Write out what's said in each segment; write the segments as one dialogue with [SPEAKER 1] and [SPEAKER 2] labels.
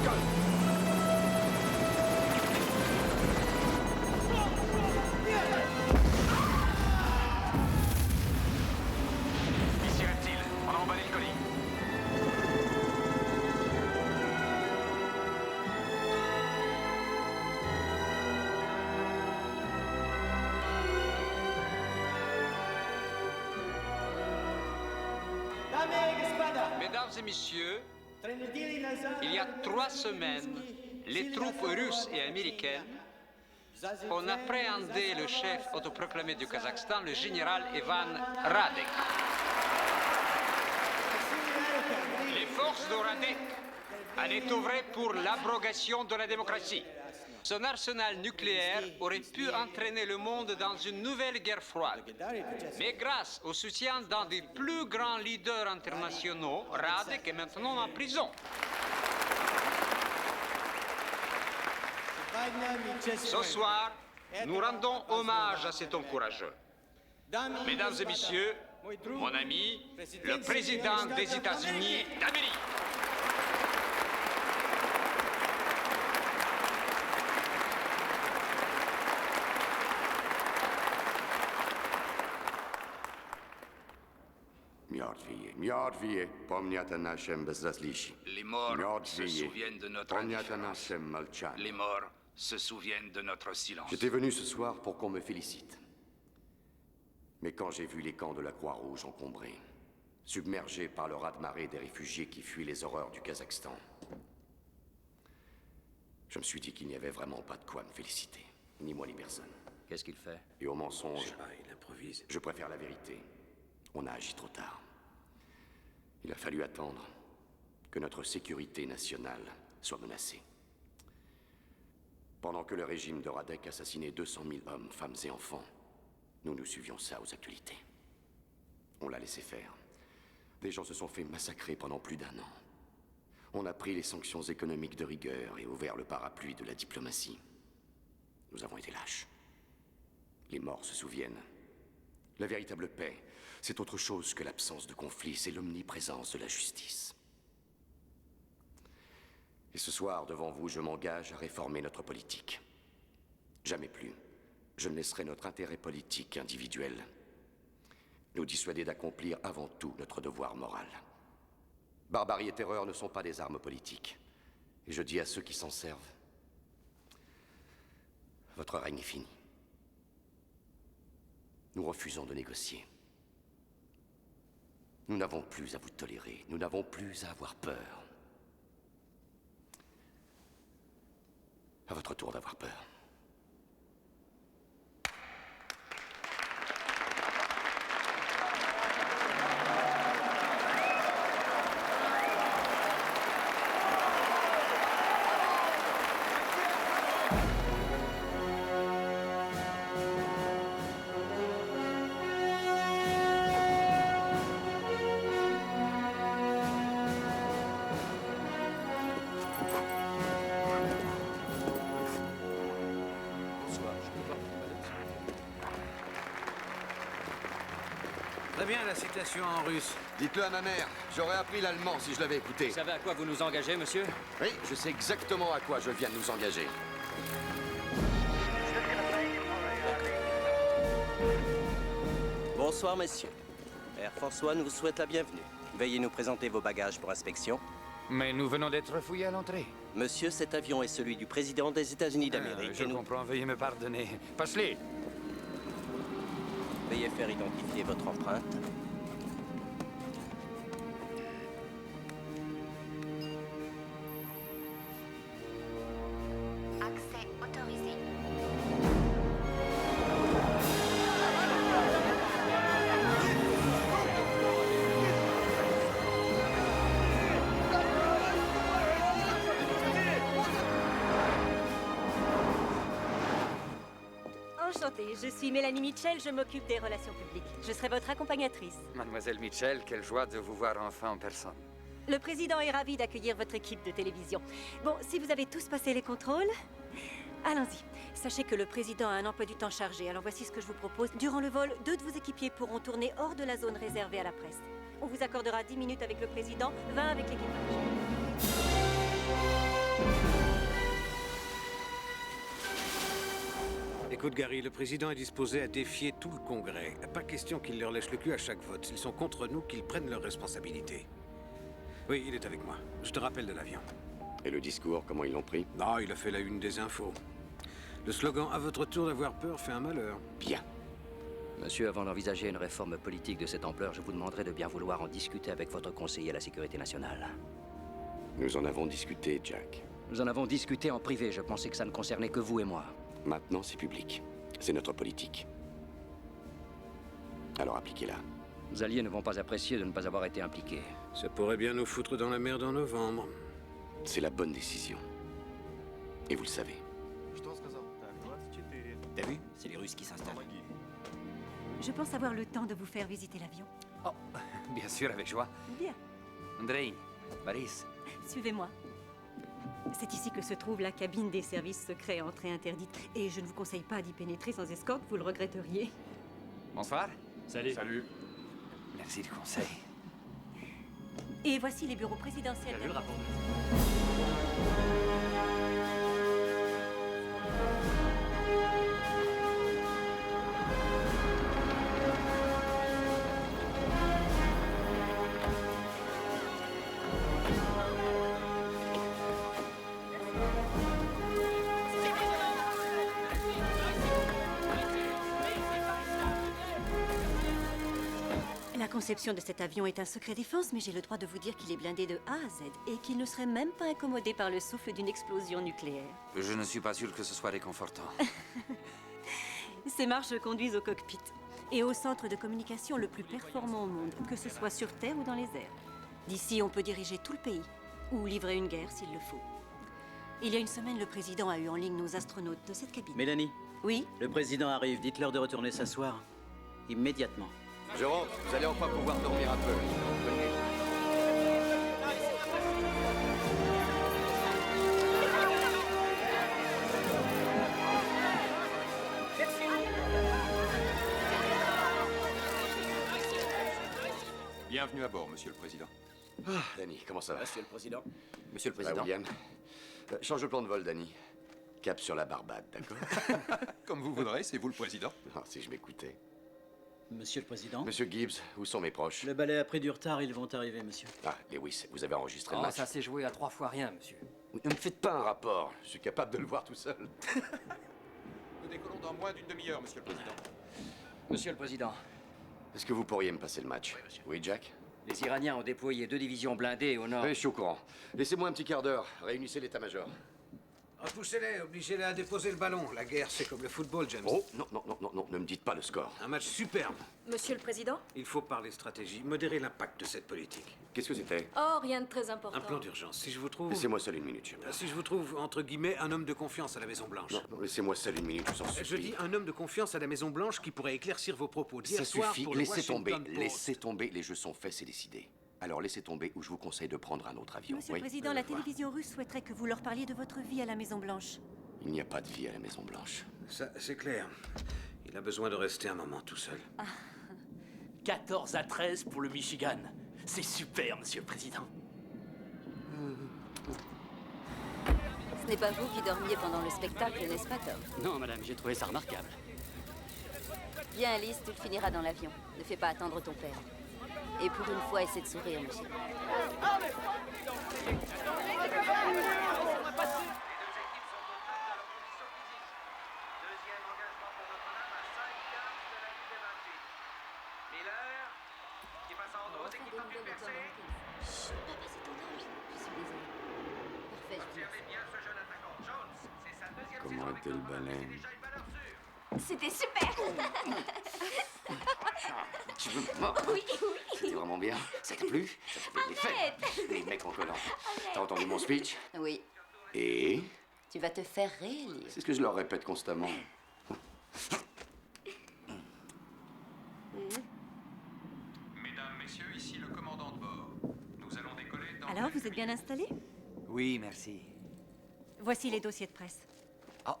[SPEAKER 1] décolle.
[SPEAKER 2] Ici Reptile, on a emballé le colis.
[SPEAKER 3] Mesdames et messieurs, il y a 3 semaines, les troupes russes et américaines ont appréhendé le chef autoproclamé du Kazakhstan, le général Ivan Radek. Les forces de Radek allaient œuvrer pour l'abrogation de la démocratie. Son arsenal nucléaire aurait pu entraîner le monde dans une nouvelle guerre froide. Mais grâce au soutien d'un des plus grands leaders internationaux, Radek est maintenant en prison. Ce soir, nous rendons hommage à cet homme courageux. Mesdames et messieurs, mon ami, le président des États-Unis d'Amérique.
[SPEAKER 4] Mjordvije, pomnjata našem bezrazliši.
[SPEAKER 2] Les morts se souviennent de notre
[SPEAKER 4] pomnjata
[SPEAKER 2] indifférence.
[SPEAKER 4] našem malčanju.
[SPEAKER 2] Les morts se souviennent de notre silence.
[SPEAKER 4] J'étais venu ce soir pour qu'on me félicite. Mais quand j'ai vu les camps de la Croix-Rouge encombrés, submergés par le raz-de-marée des réfugiés qui fuient les horreurs du Kazakhstan, je me suis dit qu'il n'y avait vraiment pas de quoi me féliciter. Ni moi ni personne.
[SPEAKER 5] Qu'est-ce qu'il fait?
[SPEAKER 4] Et au mensonge,
[SPEAKER 1] Je sais pas, il improvise.
[SPEAKER 4] je préfère la vérité. On a agi trop tard. Il a fallu attendre que notre sécurité nationale soit menacée. Pendant que le régime de Radek assassinait 200 000 hommes, femmes et enfants, nous nous suivions ça aux actualités. On l'a laissé faire. Des gens se sont fait massacrer pendant plus d'1 an. On a pris les sanctions économiques de rigueur et ouvert le parapluie de la diplomatie. Nous avons été lâches. Les morts se souviennent. La véritable paix, c'est autre chose que l'absence de conflit, c'est l'omniprésence de la justice. Et ce soir, devant vous, je m'engage à réformer notre politique. Jamais plus, je ne laisserai notre intérêt politique individuel nous dissuader d'accomplir avant tout notre devoir moral. Barbarie et terreur ne sont pas des armes politiques. Et je dis à ceux qui s'en servent, votre règne est fini. Nous refusons de négocier. Nous n'avons plus à vous tolérer. Nous n'avons plus à avoir peur. À votre tour d'avoir peur.
[SPEAKER 6] Très bien, la citation en russe.
[SPEAKER 4] Dites-le à ma mère. J'aurais appris l'allemand si je l'avais écouté.
[SPEAKER 5] Vous savez à quoi vous nous engagez, monsieur?
[SPEAKER 4] Oui, je sais exactement à quoi je viens de nous engager.
[SPEAKER 7] Bonsoir, messieurs. Air Force One vous souhaite la bienvenue. Veuillez nous présenter vos bagages pour inspection.
[SPEAKER 6] Mais nous venons d'être fouillés à l'entrée.
[SPEAKER 7] Monsieur, cet avion est celui du président des États-Unis d'Amérique.
[SPEAKER 6] Je comprends, veuillez me pardonner. Passe-les.
[SPEAKER 7] Veuillez faire identifier votre empreinte.
[SPEAKER 8] Accès autorisé.
[SPEAKER 9] Enchantée, je suis Mélanie Mitchell, je m'occupe des relations publiques. Je serai votre accompagnatrice.
[SPEAKER 6] Mademoiselle Mitchell, quelle joie de vous voir enfin en personne.
[SPEAKER 9] Le président est ravi d'accueillir votre équipe de télévision. Bon, si vous avez tous passé les contrôles, allons-y. Sachez que le président a un emploi du temps chargé, alors voici ce que je vous propose. Durant le vol, 2 de vos équipiers pourront tourner hors de la zone réservée à la presse. On vous accordera 10 minutes avec le président, 20 avec l'équipage.
[SPEAKER 6] Écoute, Gary, le président est disposé à défier tout le Congrès. Pas question qu'il leur lèche le cul à chaque vote. S'ils sont contre nous, qu'ils prennent leurs responsabilités. Oui, il est avec moi. Je te rappelle de l'avion.
[SPEAKER 4] Et le discours, comment ils l'ont pris?
[SPEAKER 6] Non, il a fait la une des infos. Le slogan « À votre tour d'avoir peur » fait un malheur.
[SPEAKER 4] Bien.
[SPEAKER 5] Monsieur, avant d'envisager une réforme politique de cette ampleur, je vous demanderai de bien vouloir en discuter avec votre conseiller à la sécurité nationale.
[SPEAKER 4] Nous en avons discuté, Jack.
[SPEAKER 5] Nous en avons discuté en privé. Je pensais que ça ne concernait que vous et moi.
[SPEAKER 4] Maintenant, c'est public. C'est notre politique. Alors appliquez-la.
[SPEAKER 5] Nos alliés ne vont pas apprécier de ne pas avoir été impliqués.
[SPEAKER 6] Ça pourrait bien nous foutre dans la merde en novembre.
[SPEAKER 4] C'est la bonne décision. Et vous le savez.
[SPEAKER 7] T'as vu? C'est les Russes qui s'installent.
[SPEAKER 9] Je pense avoir le temps de vous faire visiter l'avion.
[SPEAKER 1] Oh, bien sûr, avec joie.
[SPEAKER 9] Bien,
[SPEAKER 1] Andrei, Boris.
[SPEAKER 9] suivez-moi. C'est ici que se trouve la cabine des services secrets, entrée interdite. Et je ne vous conseille pas d'y pénétrer sans escorte, vous le regretteriez.
[SPEAKER 1] Bonsoir.
[SPEAKER 5] Salut.
[SPEAKER 2] Salut.
[SPEAKER 1] Merci du conseil.
[SPEAKER 9] Et voici les bureaux présidentiels.
[SPEAKER 5] T'as vu le rapport?
[SPEAKER 9] La conception de cet avion est un secret défense, mais j'ai le droit de vous dire qu'il est blindé de A à Z et qu'il ne serait même pas incommodé par le souffle d'une explosion nucléaire.
[SPEAKER 1] Je ne suis pas sûr que ce soit réconfortant.
[SPEAKER 9] Ces marches conduisent au cockpit et au centre de communication le plus performant au monde, que ce soit sur Terre ou dans les airs. D'ici, on peut diriger tout le pays ou livrer une guerre s'il le faut. Il y a une semaine, le président a eu en ligne nos astronautes de cette cabine.
[SPEAKER 7] Mélanie,
[SPEAKER 9] Oui,
[SPEAKER 7] le président arrive. Dites-leur de retourner s'asseoir. Immédiatement.
[SPEAKER 4] Je rentre. Vous allez enfin pouvoir dormir un peu. Bonne nuit.
[SPEAKER 2] Bienvenue à bord, monsieur le président.
[SPEAKER 4] Danny, comment ça va?
[SPEAKER 7] Monsieur le président.
[SPEAKER 5] Monsieur le
[SPEAKER 4] Ça va,
[SPEAKER 5] Président.
[SPEAKER 4] William? Change le plan de vol, Danny. Cap sur la Barbade, d'accord?
[SPEAKER 2] Comme vous voudrez, c'est vous le président.
[SPEAKER 4] Ah, si je m'écoutais.
[SPEAKER 7] Monsieur le président.
[SPEAKER 4] Monsieur Gibbs, où sont mes proches?
[SPEAKER 7] Le balai a pris du retard, ils vont arriver, monsieur.
[SPEAKER 4] Ah, Lewis, vous avez enregistré le
[SPEAKER 5] Oh,
[SPEAKER 4] match?
[SPEAKER 5] ça s'est joué à 3 fois rien, monsieur.
[SPEAKER 4] Ne me faites pas un rapport. Je suis capable de le voir tout seul.
[SPEAKER 2] Nous décollons dans moins d'une demi-heure, monsieur le président.
[SPEAKER 5] Monsieur le Président,
[SPEAKER 4] Est-ce que vous pourriez me passer le match? Oui, Jack?
[SPEAKER 5] les Iraniens ont déployé 2 divisions blindées au nord.
[SPEAKER 4] Oui, je suis au courant. Laissez-moi un petit quart d'heure. Réunissez l'état-major.
[SPEAKER 6] Repoussez-les, obligez-les à déposer le ballon. La guerre, c'est comme le football, James.
[SPEAKER 4] Oh, non, non, non, non, non, ne me dites pas le score.
[SPEAKER 6] Un match superbe.
[SPEAKER 9] Monsieur le Président?
[SPEAKER 6] Il faut parler stratégie, modérer l'impact de cette politique.
[SPEAKER 4] Qu'est-ce que c'était?
[SPEAKER 8] Oh, rien de très important.
[SPEAKER 6] Un plan d'urgence. Si je vous trouve...
[SPEAKER 4] Laissez-moi seul une minute, Jim.
[SPEAKER 6] Si je vous trouve, entre guillemets, un homme de confiance à la Maison-Blanche.
[SPEAKER 4] Non, non, laissez-moi seul une minute, je vous en supplie.
[SPEAKER 6] Je dis un homme de confiance à la Maison-Blanche qui pourrait éclaircir vos propos.
[SPEAKER 4] Ça
[SPEAKER 6] D'hier soir,
[SPEAKER 4] suffit,
[SPEAKER 6] pour le
[SPEAKER 4] laissez tomber,
[SPEAKER 6] Washington Post.
[SPEAKER 4] laissez tomber. Les jeux sont faits, c'est décidé. Alors laissez tomber ou je vous conseille de prendre un autre avion.
[SPEAKER 9] Monsieur
[SPEAKER 4] Oui,
[SPEAKER 9] le Président, la
[SPEAKER 4] voilà.
[SPEAKER 9] télévision russe souhaiterait que vous leur parliez de votre vie à la Maison-Blanche.
[SPEAKER 4] Il n'y a pas de vie à la Maison-Blanche.
[SPEAKER 6] Ça, c'est clair. Il a besoin de rester un moment tout seul.
[SPEAKER 10] 14-13 pour le Michigan. C'est super, monsieur le président.
[SPEAKER 8] Ce n'est pas vous qui dormiez pendant le spectacle, n'est-ce pas, Tom?
[SPEAKER 5] Non, madame, j'ai trouvé ça remarquable.
[SPEAKER 8] Bien, Alice, tu le finiras dans l'avion. Ne fais pas attendre ton père. Et pour une fois, essaie de sourire, monsieur. Chut, papa, c'est ton âge. Je suis désolée. Parfait, je vous laisse.
[SPEAKER 4] Comment était le balai?
[SPEAKER 8] C'était super.
[SPEAKER 4] Tu veux moi?
[SPEAKER 8] Oui, oui.
[SPEAKER 4] C'était vraiment bien. Ça t'a plu? Ça t'a fait de l'effet. Les mecs en collant. T'as entendu mon speech?
[SPEAKER 8] Oui,
[SPEAKER 4] Et?
[SPEAKER 8] tu vas te faire réélire.
[SPEAKER 4] C'est ce que je leur répète constamment.
[SPEAKER 2] Mesdames, messieurs, ici le commandant de bord. Nous allons décoller dans...
[SPEAKER 9] Alors, vous êtes bien installés?
[SPEAKER 1] Oui, merci.
[SPEAKER 9] Voici les dossiers de presse.
[SPEAKER 1] Oh,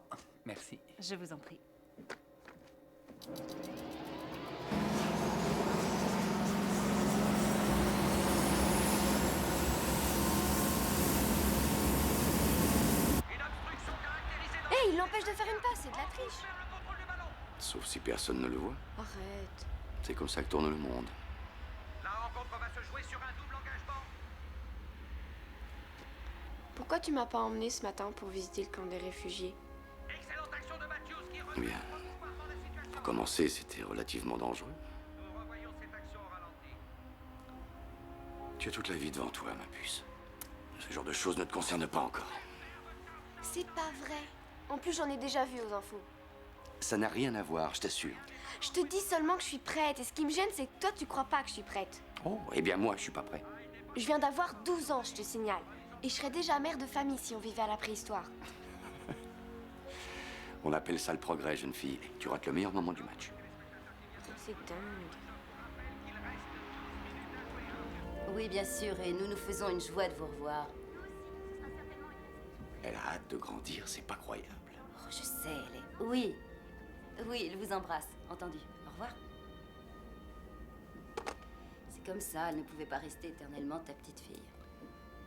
[SPEAKER 1] merci.
[SPEAKER 9] Je vous en prie.
[SPEAKER 11] t'empêche de faire une passe, c'est de la triche.
[SPEAKER 4] Sauf si personne ne le voit.
[SPEAKER 11] Arrête.
[SPEAKER 4] C'est comme ça que tourne le monde.
[SPEAKER 2] La rencontre va se jouer sur un double engagement.
[SPEAKER 11] Pourquoi tu m'as pas emmené ce matin pour visiter le camp des réfugiés?
[SPEAKER 2] Excellente action de Matthews qui
[SPEAKER 4] Eh bien, pour commencer, c'était relativement dangereux.
[SPEAKER 2] Nous revoyons cette action au ralenti.
[SPEAKER 4] Tu as toute la vie devant toi, ma puce. Ce genre de choses ne te concerne pas encore.
[SPEAKER 11] C'est pas vrai. En plus, j'en ai déjà vu aux infos.
[SPEAKER 4] Ça n'a rien à voir, je t'assure.
[SPEAKER 11] Je te dis seulement que je suis prête. Et ce qui me gêne, c'est que toi, tu crois pas que je suis prête.
[SPEAKER 4] Oh, eh bien moi, je suis pas prêt.
[SPEAKER 11] Je viens d'avoir 12 ans, je te signale. Et je serais déjà mère de famille si on vivait à la préhistoire.
[SPEAKER 4] On appelle ça le progrès, jeune fille. Tu rates le meilleur moment du match.
[SPEAKER 11] C'est dingue.
[SPEAKER 8] Oui, bien sûr, et nous nous faisons une joie de vous revoir.
[SPEAKER 4] Elle a hâte de grandir, c'est pas croyable.
[SPEAKER 8] Oh, je sais, elle est... Oui. Oui, il vous embrasse. Entendu. Au revoir. C'est comme ça, elle ne pouvait pas rester éternellement ta petite fille.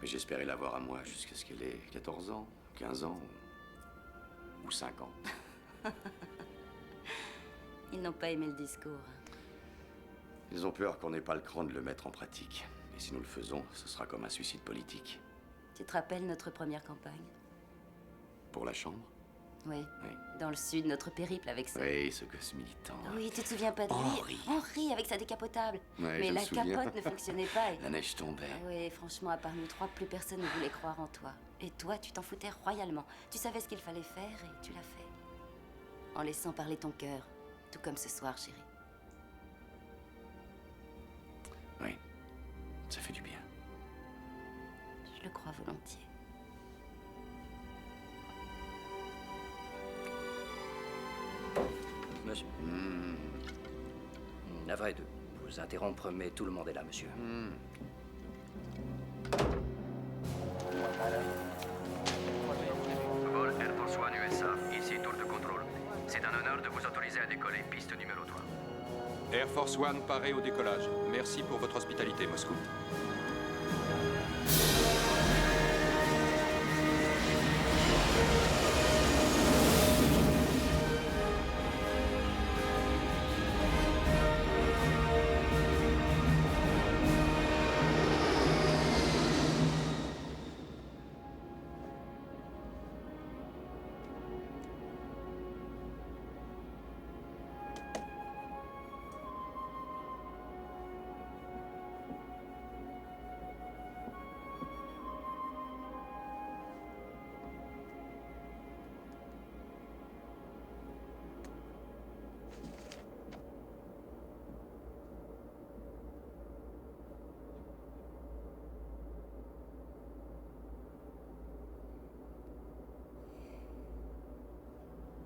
[SPEAKER 4] Mais j'espérais l'avoir à moi jusqu'à ce qu'elle ait 14 ans, 15 ans ou 5 ans.
[SPEAKER 8] Ils n'ont pas aimé le discours.
[SPEAKER 4] Ils ont peur qu'on n'ait pas le cran de le mettre en pratique. Et si nous le faisons, ce sera comme un suicide politique.
[SPEAKER 8] Tu te rappelles notre première campagne?
[SPEAKER 4] Pour la chambre?
[SPEAKER 8] Oui.
[SPEAKER 4] Oui.
[SPEAKER 8] Dans le sud, notre périple avec ça.
[SPEAKER 4] Oui, ce gosse militant.
[SPEAKER 8] Oui, tu te souviens pas de lui?
[SPEAKER 4] Henri.
[SPEAKER 8] Henri, avec sa décapotable.
[SPEAKER 4] Ouais,
[SPEAKER 8] Mais
[SPEAKER 4] je me
[SPEAKER 8] la
[SPEAKER 4] souviens.
[SPEAKER 8] capote ne fonctionnait pas.
[SPEAKER 4] La neige tombait.
[SPEAKER 8] Ah oui, franchement, à part nous trois, plus personne ne voulait croire en toi. Et toi, tu t'en foutais royalement. Tu savais ce qu'il fallait faire et tu l'as fait. En laissant parler ton cœur. Tout comme ce soir, chérie.
[SPEAKER 4] Oui, ça fait du bien.
[SPEAKER 8] Je le crois volontiers.
[SPEAKER 5] Monsieur. Navré de vous interrompre, mais tout le monde est là, monsieur.
[SPEAKER 12] Vol Air Force One USA, ici tour de contrôle. C'est un honneur de vous autoriser à décoller, piste numéro 3.
[SPEAKER 2] Air Force One paré au décollage. Merci pour votre hospitalité, Moscou.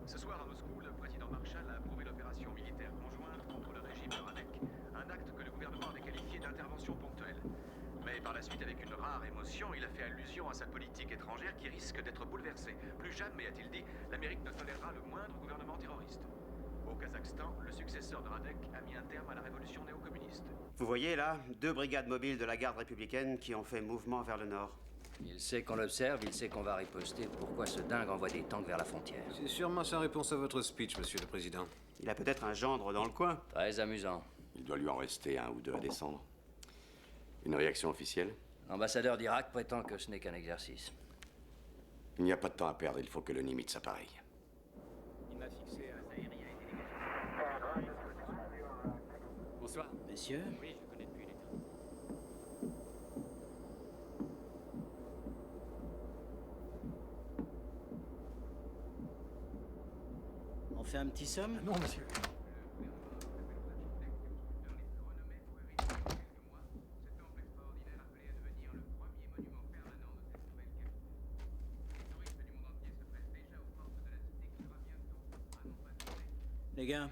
[SPEAKER 13] Ce soir à Moscou, le président Marshall a approuvé l'opération militaire conjointe contre le régime de Radek. Un acte que le gouvernement avait qualifié d'intervention ponctuelle. Mais par la suite, avec une rare émotion, il a fait allusion à sa politique étrangère qui risque d'être bouleversée. Plus jamais, a-t-il dit, l'Amérique ne tolérera le moindre gouvernement terroriste. Au Kazakhstan, le successeur de Radek a mis un terme à la révolution néo-communiste.
[SPEAKER 14] Vous voyez là, 2 brigades mobiles de la garde républicaine qui ont fait mouvement vers le nord.
[SPEAKER 5] Il sait qu'on l'observe, il sait qu'on va riposter. Pourquoi ce dingue envoie des tanks vers la frontière?
[SPEAKER 6] C'est sûrement sa réponse à votre speech, monsieur le président.
[SPEAKER 14] Il a peut-être un gendre dans le coin.
[SPEAKER 5] Très amusant.
[SPEAKER 4] Il doit lui en rester un ou deux à descendre. Une réaction officielle?
[SPEAKER 5] L'ambassadeur d'Irak prétend que ce n'est qu'un exercice.
[SPEAKER 4] Il n'y a pas de temps à perdre, il faut que le Nimitz appareille.
[SPEAKER 13] Il m'a fixé un aérien et
[SPEAKER 10] Bonsoir. Messieurs.
[SPEAKER 13] Oui, je connais depuis les temps.
[SPEAKER 10] On fait un petit somme?
[SPEAKER 15] Non, monsieur.
[SPEAKER 10] Les gars,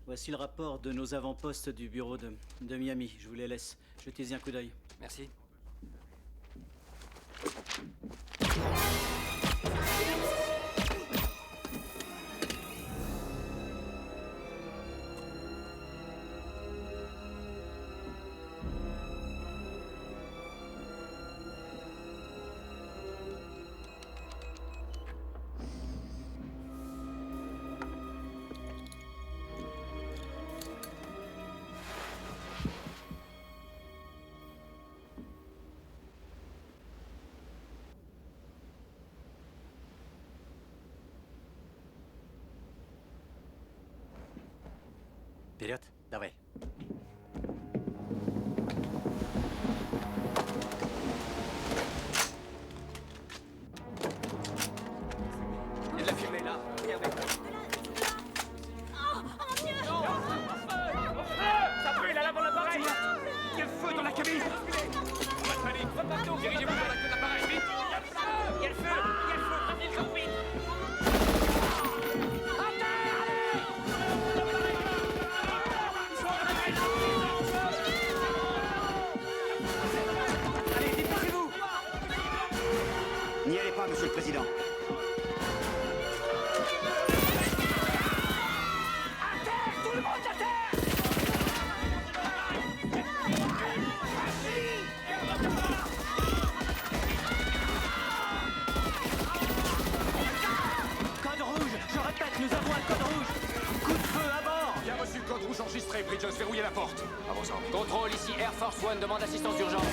[SPEAKER 10] voici le rapport de nos avant-postes du bureau de Miami. Je vous les laisse. Jetez-y un coup d'œil.
[SPEAKER 1] Merci.
[SPEAKER 10] Вперед, давай.
[SPEAKER 15] Il y a de la fumée là, regardez.
[SPEAKER 9] Oh mon Dieu!
[SPEAKER 15] Ça brûle à l'avant de l'appareil. Il y a le feu dans la cabine. Pas de panique, pas de partout. Dirigez-vous vers la queue d'appareil, vite. Il y a le feu, prévenez le cockpit.
[SPEAKER 14] Allez, dépêchez-vous. N'y allez pas, monsieur le président.
[SPEAKER 15] Tout le monde à terre! Code rouge, je répète, nous avons un code rouge. Coup de feu à bord.
[SPEAKER 13] Bien reçu, code rouge enregistré. Bridges, verrouillez la porte. Avançons.
[SPEAKER 5] Contrôle, ici Air Force One, demande assistance d'urgence.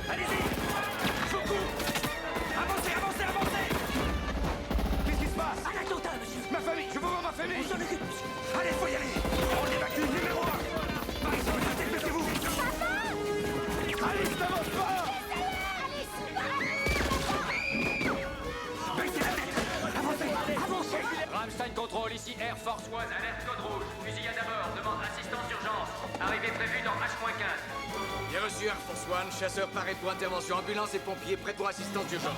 [SPEAKER 15] Allez-y! Beaucoup! Avancez, avancez, avancez!
[SPEAKER 13] Qu'est-ce qui se passe?
[SPEAKER 15] Un attentat, monsieur!
[SPEAKER 13] Ma famille, je veux voir ma famille.
[SPEAKER 15] On s'en occupe, monsieur!
[SPEAKER 13] Allez, faut y aller. On évacue numéro 1. Marisol, dépêchez-vous. Alice, n'avance pas. Baissez la tête. Avancez, avancez.
[SPEAKER 5] Rammstein contrôle, ici Air Force One.
[SPEAKER 12] Alerte code rouge. Fusillade à bord. Demande assistance d'urgence. Arrivée prévue dans H-15.
[SPEAKER 16] Bien reçu, Air Force One. Chasseur paré pour intervention. Ambulance et pompiers prêts pour assistance d'urgence.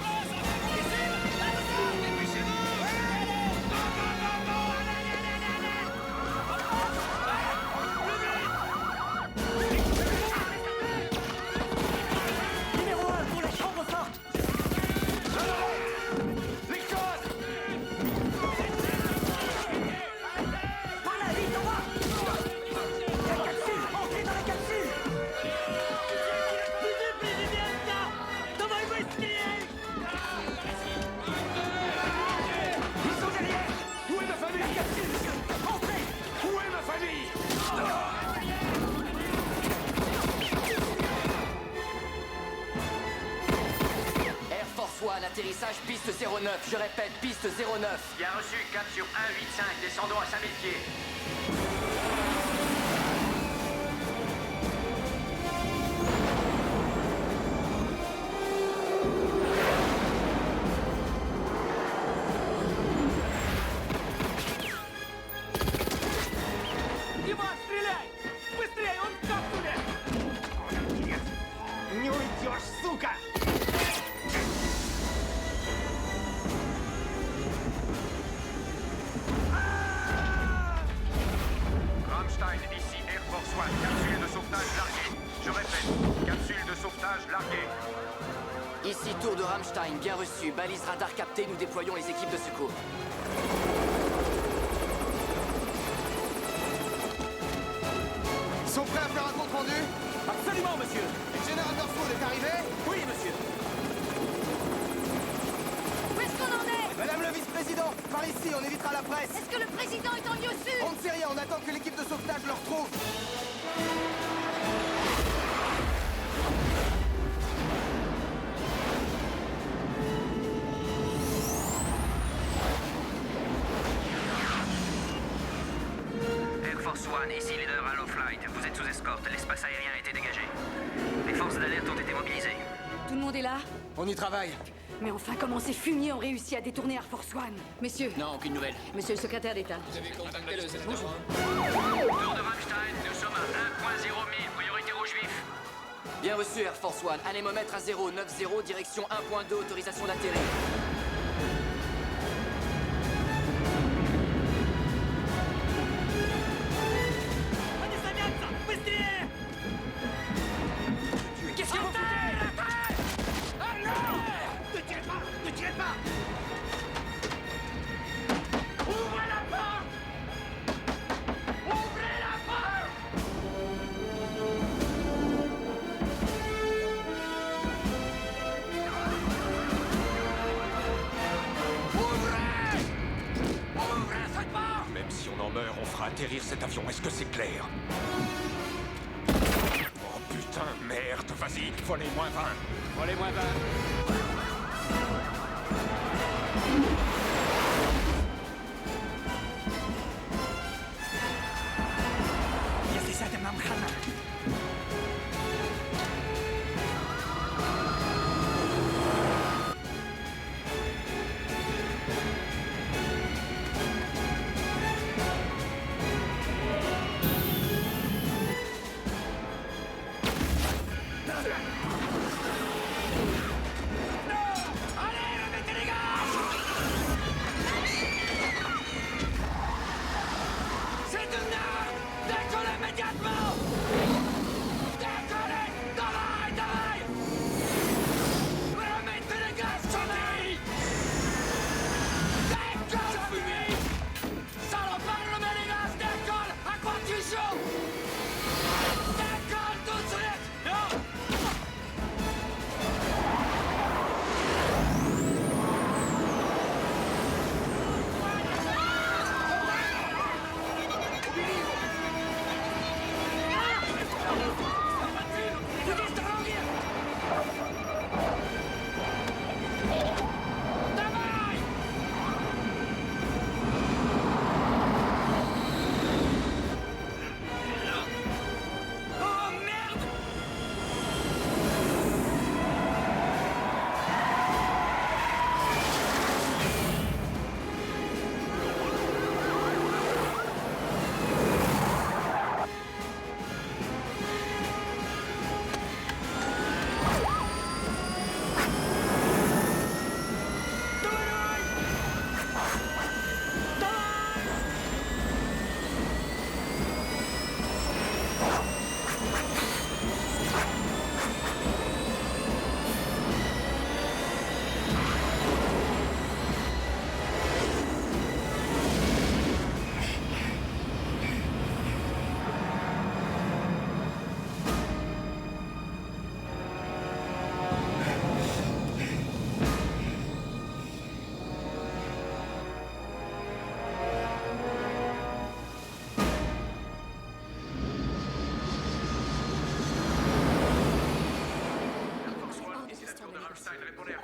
[SPEAKER 15] Numéro 1 pour la chambre forte!
[SPEAKER 13] Les codes.
[SPEAKER 15] Par là, vite, en bas! La capsule! Entrez dans la capsule!
[SPEAKER 13] Ils sont derrière. Où est ma famille? La capsule, monsieur. Entrez. Où est ma famille?
[SPEAKER 5] Air Force One, atterrissage piste 09. Je répète, piste 09.
[SPEAKER 12] Bien reçu, cap sur 185. Descendons à 5000 pieds.
[SPEAKER 15] Диман, стреляй! Быстрее, он в капсуле! Не уйдешь, сука!
[SPEAKER 2] Rammstein, ici Air Force One. Capsule de sauvetage larguée. Je répète, capsule de sauvetage larguée.
[SPEAKER 5] Ici Tour de Rammstein, bien reçu. Balise radar captée, nous déployons les équipes de secours.
[SPEAKER 14] Ils sont prêts à faire un compte rendu?
[SPEAKER 15] Absolument, monsieur!
[SPEAKER 14] Le générateur Food est arrivé?
[SPEAKER 15] Oui, monsieur!
[SPEAKER 9] Où est-ce qu'on en est?
[SPEAKER 14] Madame le vice-président, par ici, on évitera la presse.
[SPEAKER 9] Est-ce que le président est en lieu sûr?
[SPEAKER 14] On ne sait rien, on attend que l'équipe de sauvetage le retrouve.
[SPEAKER 12] Air Force One, ici leader Halo Flight. Vous êtes sous escorte. L'espace aérien a été dégagé. Les forces d'alerte ont été mobilisées.
[SPEAKER 17] Tout le monde est là?
[SPEAKER 14] On y travaille.
[SPEAKER 17] Mais enfin, comment ces fumiers ont réussi à détourner Air Force One? Messieurs.
[SPEAKER 16] Non, aucune nouvelle.
[SPEAKER 17] Monsieur le secrétaire d'État.
[SPEAKER 12] Bonjour. Tour de Rammstein, nous sommes à 1.0 000. Priorité rouge vif.
[SPEAKER 5] Bien reçu Air Force One. Anémomètre à 090, direction 1.2, autorisation d'atterrir.
[SPEAKER 15] Qu'est-ce que vous foutez? Ah non! Ne tirez pas! Ne tirez pas! Ouvrez la porte! Ouvrez la porte! Ouvrez! Ouvrez cette porte!
[SPEAKER 13] Même si on en meurt, on fera atterrir cet avion. Est-ce que c'est clair? Oh putain, merde. Vas-y, volez moins 20.
[SPEAKER 3] Volez moins 20.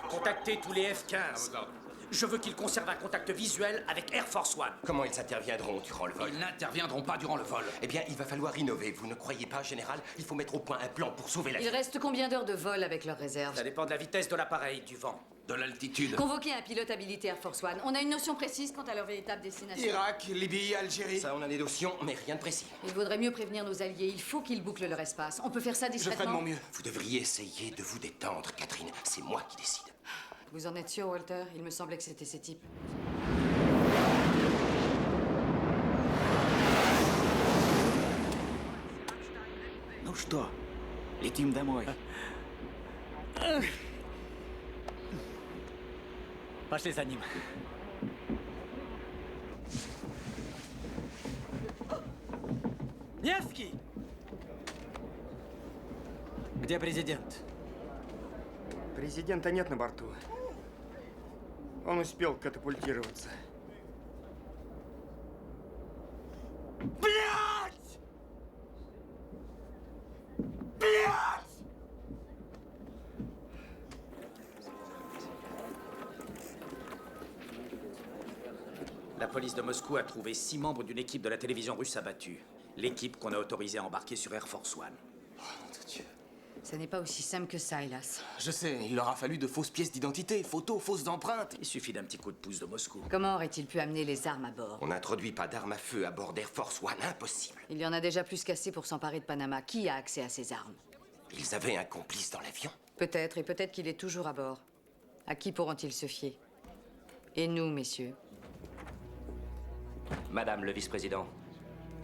[SPEAKER 18] Contactez tous les F-15. Je veux qu'ils conservent un contact visuel avec Air Force One.
[SPEAKER 4] Comment ils interviendront durant le vol?
[SPEAKER 18] Ils n'interviendront pas durant le vol.
[SPEAKER 4] Eh bien, il va falloir innover. Vous ne croyez pas, Général? Il faut mettre au point un plan pour sauver la vie.
[SPEAKER 17] Il reste combien d'heures de vol avec leurs réserves?
[SPEAKER 18] Ça dépend de la vitesse de l'appareil, du vent, de l'altitude.
[SPEAKER 17] Convoquez un pilote habilité Air Force One. On a une notion précise quant à leur véritable destination.
[SPEAKER 4] Irak, Libye, Algérie. Ça, on a des notions, mais rien de précis.
[SPEAKER 17] Il vaudrait mieux prévenir nos alliés. Il faut qu'ils bouclent leur espace. On peut faire ça discrètement.
[SPEAKER 4] Je ferai de mon mieux. Vous devriez essayer de vous détendre, Catherine. C'est moi qui décide.
[SPEAKER 17] Vous en êtes sûr, Walter? Il me semblait que c'était ces types.
[SPEAKER 19] Ну что, летим домой. Пошли за ним. Невский! Где президент?
[SPEAKER 20] Президента нет на борту. Он успел катапультироваться.
[SPEAKER 19] Блядь! Блядь!
[SPEAKER 18] La police de Moscou a trouvé 6 membres d'une équipe de la télévision russe abattue. L'équipe qu'on a autorisé à embarquer sur Air Force One.
[SPEAKER 4] Oh, mon Dieu.
[SPEAKER 17] Ça n'est pas aussi simple que ça, hélas.
[SPEAKER 4] Je sais, il leur a fallu de fausses pièces d'identité, photos, fausses empreintes.
[SPEAKER 18] Il suffit d'un petit coup de pouce de Moscou.
[SPEAKER 17] Comment aurait-il pu amener les armes à bord?
[SPEAKER 4] On n'introduit pas d'armes à feu à bord d'Air Force One, impossible.
[SPEAKER 17] Il y en a déjà plus qu'assez pour s'emparer de Panama. Qui a accès à ces armes?
[SPEAKER 4] Ils avaient un complice dans l'avion.
[SPEAKER 17] Peut-être, et peut-être qu'il est toujours à bord. À qui pourront-ils se fier? Et nous, messieurs?
[SPEAKER 5] Madame le vice-président,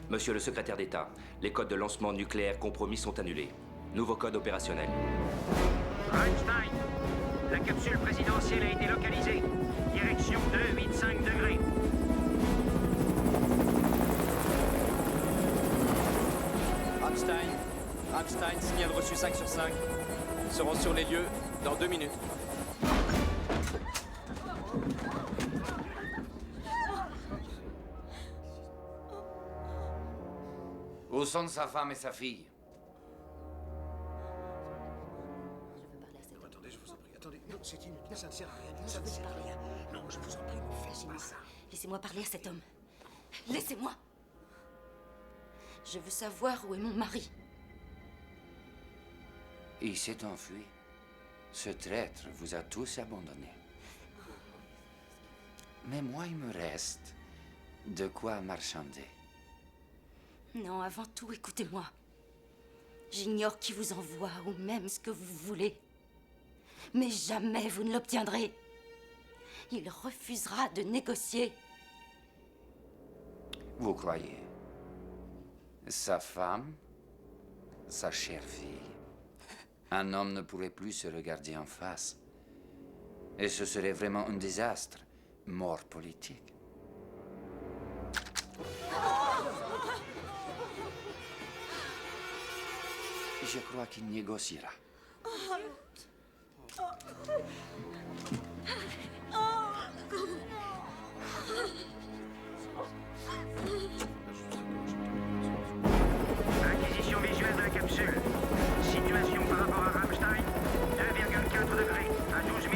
[SPEAKER 5] monsieur le secrétaire d'État, les codes de lancement nucléaire compromis sont annulés. Nouveau code opérationnel.
[SPEAKER 2] Einstein, la capsule présidentielle a été localisée. Direction 285 degrés.
[SPEAKER 21] Einstein, signal reçu 5 sur 5. Seront sur les lieux dans 2 minutes.
[SPEAKER 1] Où sont sa femme et sa fille?
[SPEAKER 6] Attendez, je vous en prie. Attendez. Non, C'est inutile, ça ne sert à rien. Ça ne sert à rien. Non, je vous en prie, ne faites pas ça.
[SPEAKER 8] Laissez-moi parler à cet homme. Laissez-moi. Je veux savoir où est mon mari.
[SPEAKER 1] Il s'est enfui. Ce traître vous a tous abandonnés. Mais moi, il me reste de quoi marchander.
[SPEAKER 8] Non, avant tout, écoutez-moi. J'ignore qui vous envoie ou même ce que vous voulez. Mais jamais vous ne l'obtiendrez. Il refusera de négocier.
[SPEAKER 1] Vous croyez? Sa femme, sa chère fille. Un homme ne pourrait plus se regarder en face. Et ce serait vraiment un désastre. Mort politique. Je crois qu'il négociera.
[SPEAKER 2] Acquisition visuelle de la capsule. Situation par rapport à Rammstein, 2,4 degrés à 12 000.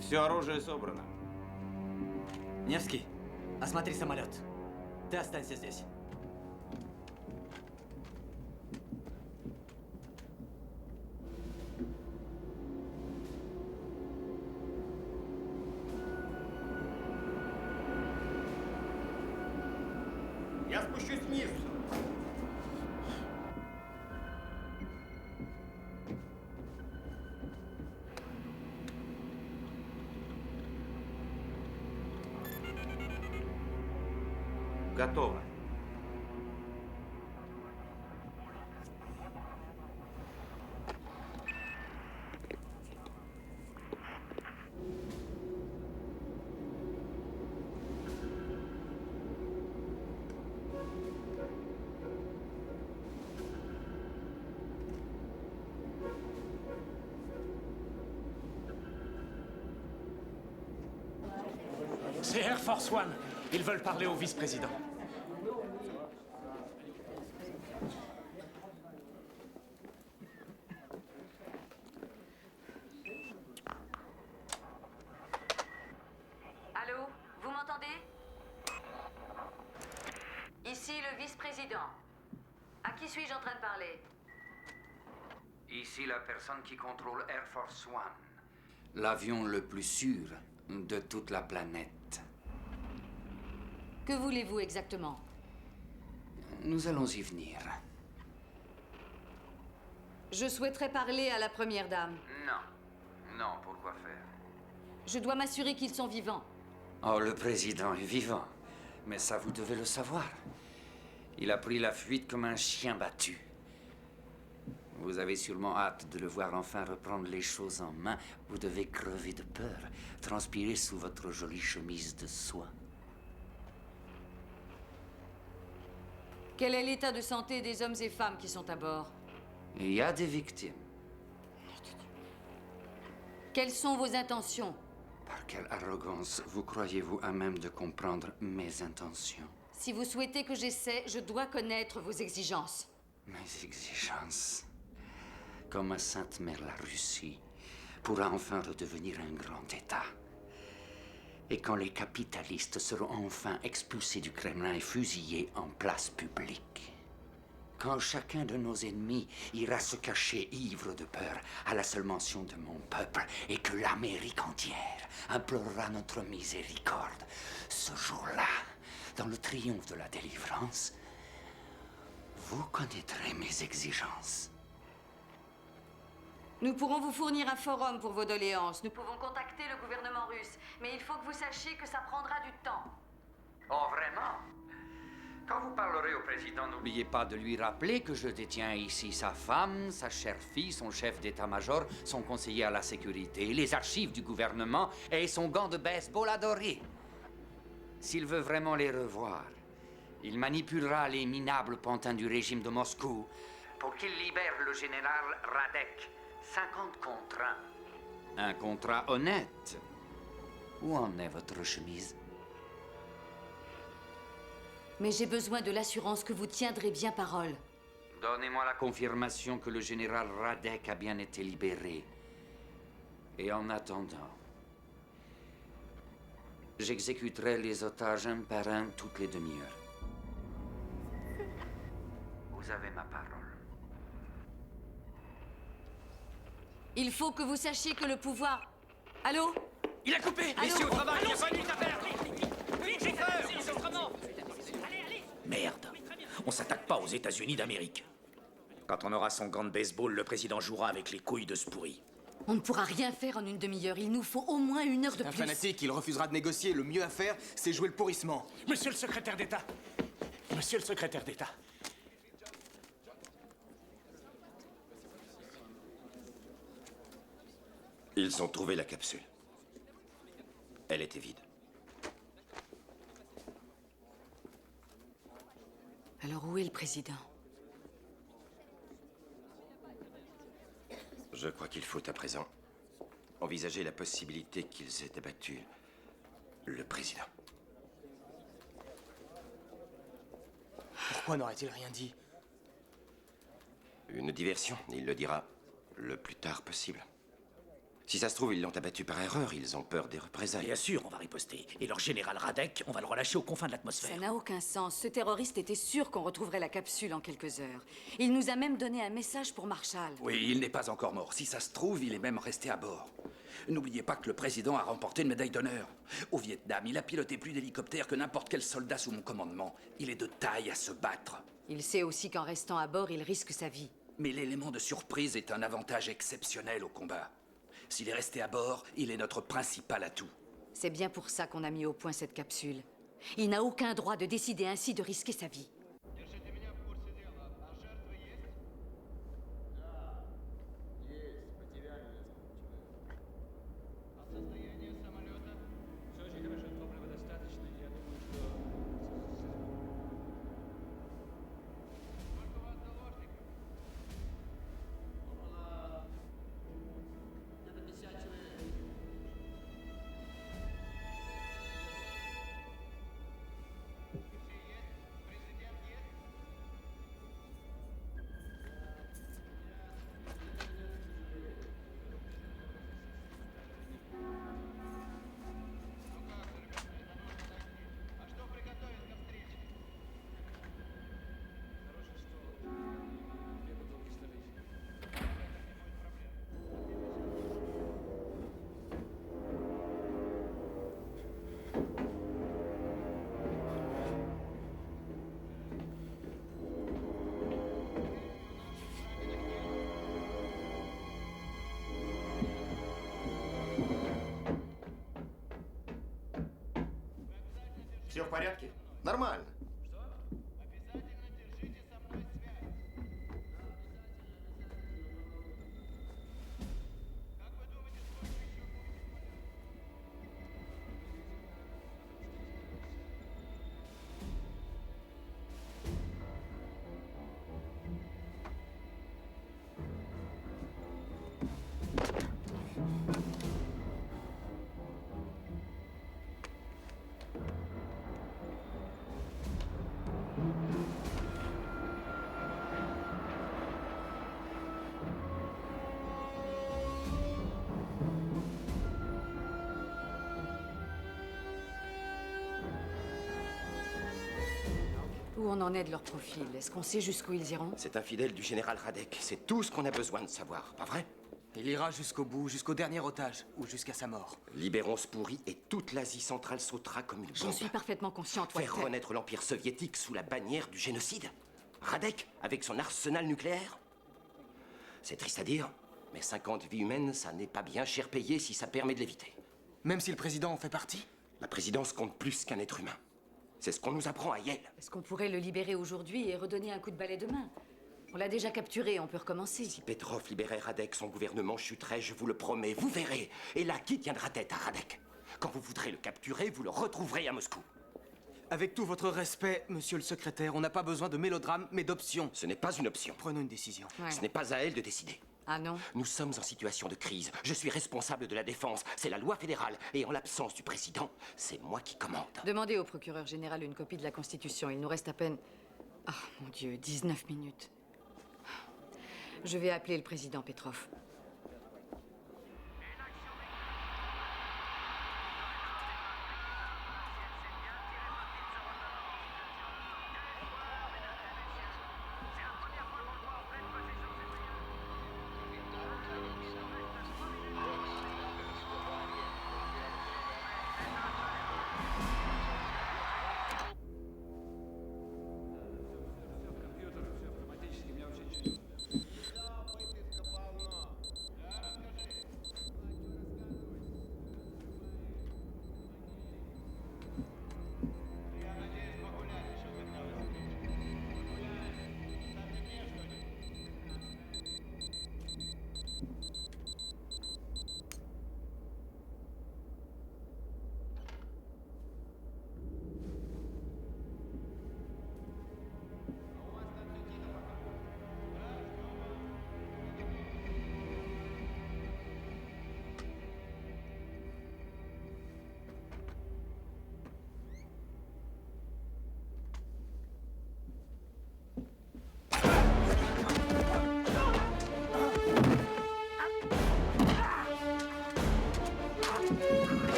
[SPEAKER 19] Все оружие собрано. Невский, осмотри самолет. Ты останься здесь.
[SPEAKER 20] Я спущусь вниз.
[SPEAKER 14] Готово.
[SPEAKER 15] C'est Air Force One. Ils veulent parler au vice-président.
[SPEAKER 17] Allô, vous m'entendez? Ici le vice-président. À qui suis-je en train de parler?
[SPEAKER 1] Ici la personne qui contrôle Air Force One. L'avion le plus sûr de toute la planète.
[SPEAKER 17] Que voulez-vous exactement?
[SPEAKER 1] Nous allons y venir.
[SPEAKER 17] Je souhaiterais parler à la première dame.
[SPEAKER 1] Non. Non, pourquoi faire?
[SPEAKER 17] Je dois m'assurer qu'ils sont vivants.
[SPEAKER 1] Oh, le président est vivant. Mais ça, vous devez le savoir. Il a pris la fuite comme un chien battu. Vous avez sûrement hâte de le voir enfin reprendre les choses en main. Vous devez crever de peur, transpirer sous votre jolie chemise de soie.
[SPEAKER 17] Quel est l'état de santé des hommes et femmes qui sont à bord?
[SPEAKER 1] Il y a des victimes.
[SPEAKER 17] Quelles sont vos intentions?
[SPEAKER 1] Par quelle arrogance vous croyez-vous à même de comprendre mes intentions?
[SPEAKER 17] Si vous souhaitez que j'essaie, je dois connaître vos exigences.
[SPEAKER 1] Mes exigences? Comme ma sainte mère la Russie pourra enfin redevenir un grand État. Et quand les capitalistes seront enfin expulsés du Kremlin et fusillés en place publique. Quand chacun de nos ennemis ira se cacher ivre de peur à la seule mention de mon peuple et que l'Amérique entière implorera notre miséricorde, ce jour-là, dans le triomphe de la délivrance, vous connaîtrez mes exigences.
[SPEAKER 17] Nous pourrons vous fournir un forum pour vos doléances. Nous pouvons contacter le gouvernement russe. Mais il faut que vous sachiez que ça prendra du temps.
[SPEAKER 1] Oh, vraiment? Quand vous parlerez au président, n'oubliez pas de lui rappeler que je détiens ici sa femme, sa chère fille, son chef d'état-major, son conseiller à la sécurité, les archives du gouvernement et son gant de baseball adoré. S'il veut vraiment les revoir, il manipulera les minables pantins du régime de Moscou pour qu'il libère le général Radek. 50 contre 1. Un contrat honnête. Où en est votre chemise?
[SPEAKER 17] Mais j'ai besoin de l'assurance que vous tiendrez bien parole.
[SPEAKER 1] Donnez-moi la confirmation que le général Radek a bien été libéré. Et en attendant, j'exécuterai les otages un par un toutes les demi-heures. Vous avez ma parole.
[SPEAKER 17] Il faut que vous sachiez que le pouvoir... Allô?
[SPEAKER 21] Il a coupé!
[SPEAKER 17] Allô?
[SPEAKER 21] Messieurs, au travail, il n'y a
[SPEAKER 17] Allons-y.
[SPEAKER 21] pas de lutte à faire! Vite, chauffeur!
[SPEAKER 18] Merde. On s'attaque pas aux États-Unis d'Amérique. Quand on aura son gant de baseball, le président jouera avec les couilles de ce pourri.
[SPEAKER 17] On ne pourra rien faire en une demi-heure. Il nous faut au moins 1 heure de
[SPEAKER 19] Un
[SPEAKER 17] plus.
[SPEAKER 19] fanatique, il refusera de négocier. Le mieux à faire, c'est jouer le pourrissement.
[SPEAKER 15] Monsieur le secrétaire d'État. Monsieur le secrétaire d'État.
[SPEAKER 4] Ils ont trouvé la capsule. Elle était vide.
[SPEAKER 17] Alors où est le président?
[SPEAKER 4] Je crois qu'il faut à présent envisager la possibilité qu'ils aient abattu le président.
[SPEAKER 19] Pourquoi n'aurait-il rien dit?
[SPEAKER 4] Une diversion, il le dira le plus tard possible. Si ça se trouve, ils l'ont abattu par erreur, ils ont peur des représailles.
[SPEAKER 18] Bien sûr, on va riposter. Et leur général Radek, on va le relâcher aux confins de l'atmosphère.
[SPEAKER 17] Ça n'a aucun sens. Ce terroriste était sûr qu'on retrouverait la capsule en quelques heures. Il nous a même donné un message pour Marshall.
[SPEAKER 7] Oui, il n'est pas encore mort. Si ça se trouve, il est même resté à bord. N'oubliez pas que le président a remporté une médaille d'honneur. Au Vietnam, il a piloté plus d'hélicoptères que n'importe quel soldat sous mon commandement. Il est de taille à se battre.
[SPEAKER 17] Il sait aussi qu'en restant à bord, il risque sa vie.
[SPEAKER 7] Mais l'élément de surprise est un avantage exceptionnel au combat. S'il est resté à bord, il est notre principal atout.
[SPEAKER 17] C'est bien pour ça qu'on a mis au point cette capsule. Il n'a aucun droit de décider ainsi de risquer sa vie.
[SPEAKER 20] Все в порядке? Нормально.
[SPEAKER 17] Où on en est de leur profil? Est-ce qu'on sait jusqu'où ils iront?
[SPEAKER 4] C'est un fidèle du général Radek. C'est tout ce qu'on a besoin de savoir, pas vrai?
[SPEAKER 19] Il ira jusqu'au bout, jusqu'au dernier otage, ou jusqu'à sa mort.
[SPEAKER 4] Libérons ce pourri et toute l'Asie centrale sautera comme une bombe.
[SPEAKER 17] J'en suis parfaitement consciente,
[SPEAKER 4] Faire
[SPEAKER 17] Walter.
[SPEAKER 4] renaître l'Empire soviétique sous la bannière du génocide?
[SPEAKER 11] Radek, avec son arsenal nucléaire? C'est triste à dire, mais 50 vies humaines, ça n'est pas bien cher payé si ça permet de l'éviter.
[SPEAKER 19] Même si le président en fait partie?
[SPEAKER 11] La présidence compte plus qu'un être humain. C'est ce qu'on nous apprend à Yale.
[SPEAKER 17] Est-ce qu'on pourrait le libérer aujourd'hui et redonner un coup de balai demain? On l'a déjà capturé, on peut recommencer.
[SPEAKER 11] Si Petrov libérait Radek, son gouvernement chuterait, je vous le promets, vous verrez. Et là, qui tiendra tête à Radek? Quand vous voudrez le capturer, vous le retrouverez à Moscou.
[SPEAKER 19] Avec tout votre respect, monsieur le secrétaire, on n'a pas besoin de mélodrame, mais d'options.
[SPEAKER 11] Ce n'est pas une option.
[SPEAKER 19] Prenons une décision.
[SPEAKER 17] Ouais.
[SPEAKER 11] Ce n'est pas à elle de décider.
[SPEAKER 17] Ah non?
[SPEAKER 11] Nous sommes en situation de crise. Je suis responsable de la défense. C'est la loi fédérale. Et en l'absence du président, c'est moi qui commande.
[SPEAKER 17] Demandez au procureur général une copie de la Constitution. Il nous reste à peine... Ah, mon Dieu, 19 minutes. Je vais appeler le président Petrov.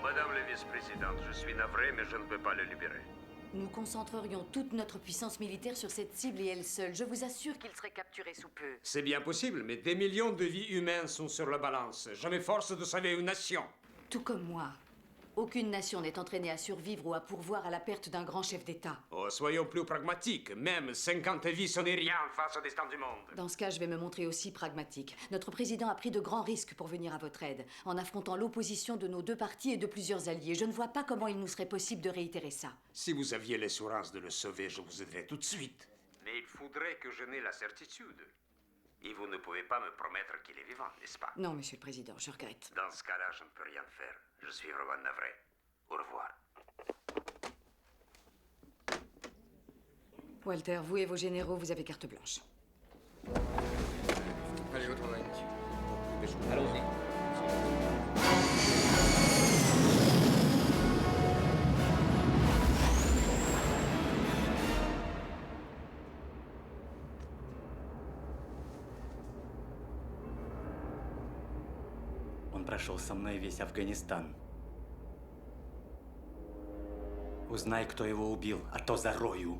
[SPEAKER 2] Madame la vice-présidente, je suis navré, mais je ne peux pas le libérer.
[SPEAKER 17] Nous concentrerions toute notre puissance militaire sur cette cible et elle seule. Je vous assure qu'il serait capturé sous peu.
[SPEAKER 3] C'est bien possible, mais des millions de vies humaines sont sur la balance. Je m'efforce de sauver une nation.
[SPEAKER 17] Tout comme moi. Aucune nation n'est entraînée à survivre ou à pourvoir à la perte d'un grand chef d'État.
[SPEAKER 3] Oh, soyons plus pragmatiques. Même 50 vies, ce n'est rien face au destin du monde.
[SPEAKER 17] Dans ce cas, je vais me montrer aussi pragmatique. Notre président a pris de grands risques pour venir à votre aide, en affrontant l'opposition de nos deux partis et de plusieurs alliés. Je ne vois pas comment il nous serait possible de réitérer ça.
[SPEAKER 3] Si vous aviez l'assurance de le sauver, je vous aiderais tout de suite. Mais il faudrait que je n'ai la certitude. Et vous ne pouvez pas me promettre qu'il est vivant, n'est-ce pas?
[SPEAKER 17] Non, Monsieur le Président, je regrette.
[SPEAKER 3] Dans ce cas-là, je ne peux rien faire. Je suis vraiment navré. Au revoir.
[SPEAKER 17] Walter, vous et vos généraux, vous avez carte blanche.
[SPEAKER 16] Allez, votre main, monsieur.
[SPEAKER 21] Allons-y.
[SPEAKER 10] Он прошел со мной весь Афганистан. Узнай, кто его убил, а то зарою.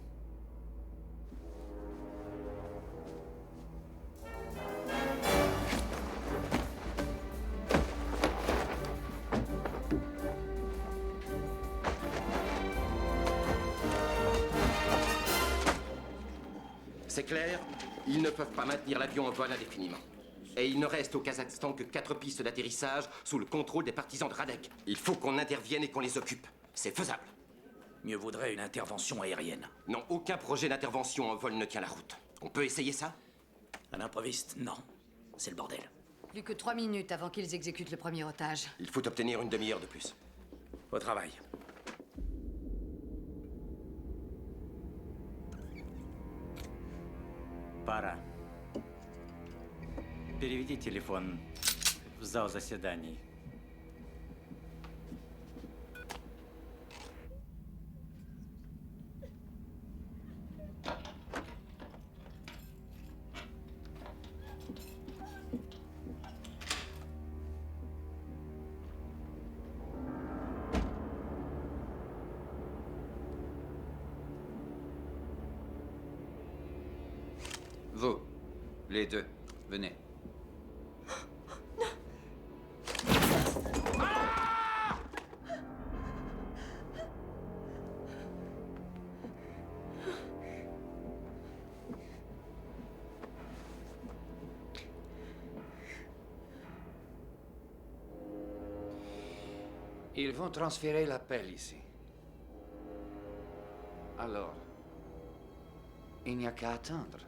[SPEAKER 11] C'est clair, ils ne peuvent pas maintenir l'avion en vol indéfiniment. Et il ne reste au Kazakhstan que 4 pistes d'atterrissage sous le contrôle des partisans de Radek. Il faut qu'on intervienne et qu'on les occupe. C'est faisable.
[SPEAKER 18] Mieux vaudrait une intervention aérienne.
[SPEAKER 11] Non, aucun projet d'intervention en vol ne tient la route. On peut essayer ça?
[SPEAKER 18] À l'improviste, non. C'est le bordel.
[SPEAKER 17] Plus que 3 minutes avant qu'ils exécutent le premier otage.
[SPEAKER 11] Il faut obtenir une demi-heure de plus.
[SPEAKER 18] Au travail.
[SPEAKER 10] Пора. Переведи телефон в зал заседаний.
[SPEAKER 1] Vous, les deux, venez. Ils vont transférer l'appel ici. Alors, il n'y a qu'à attendre.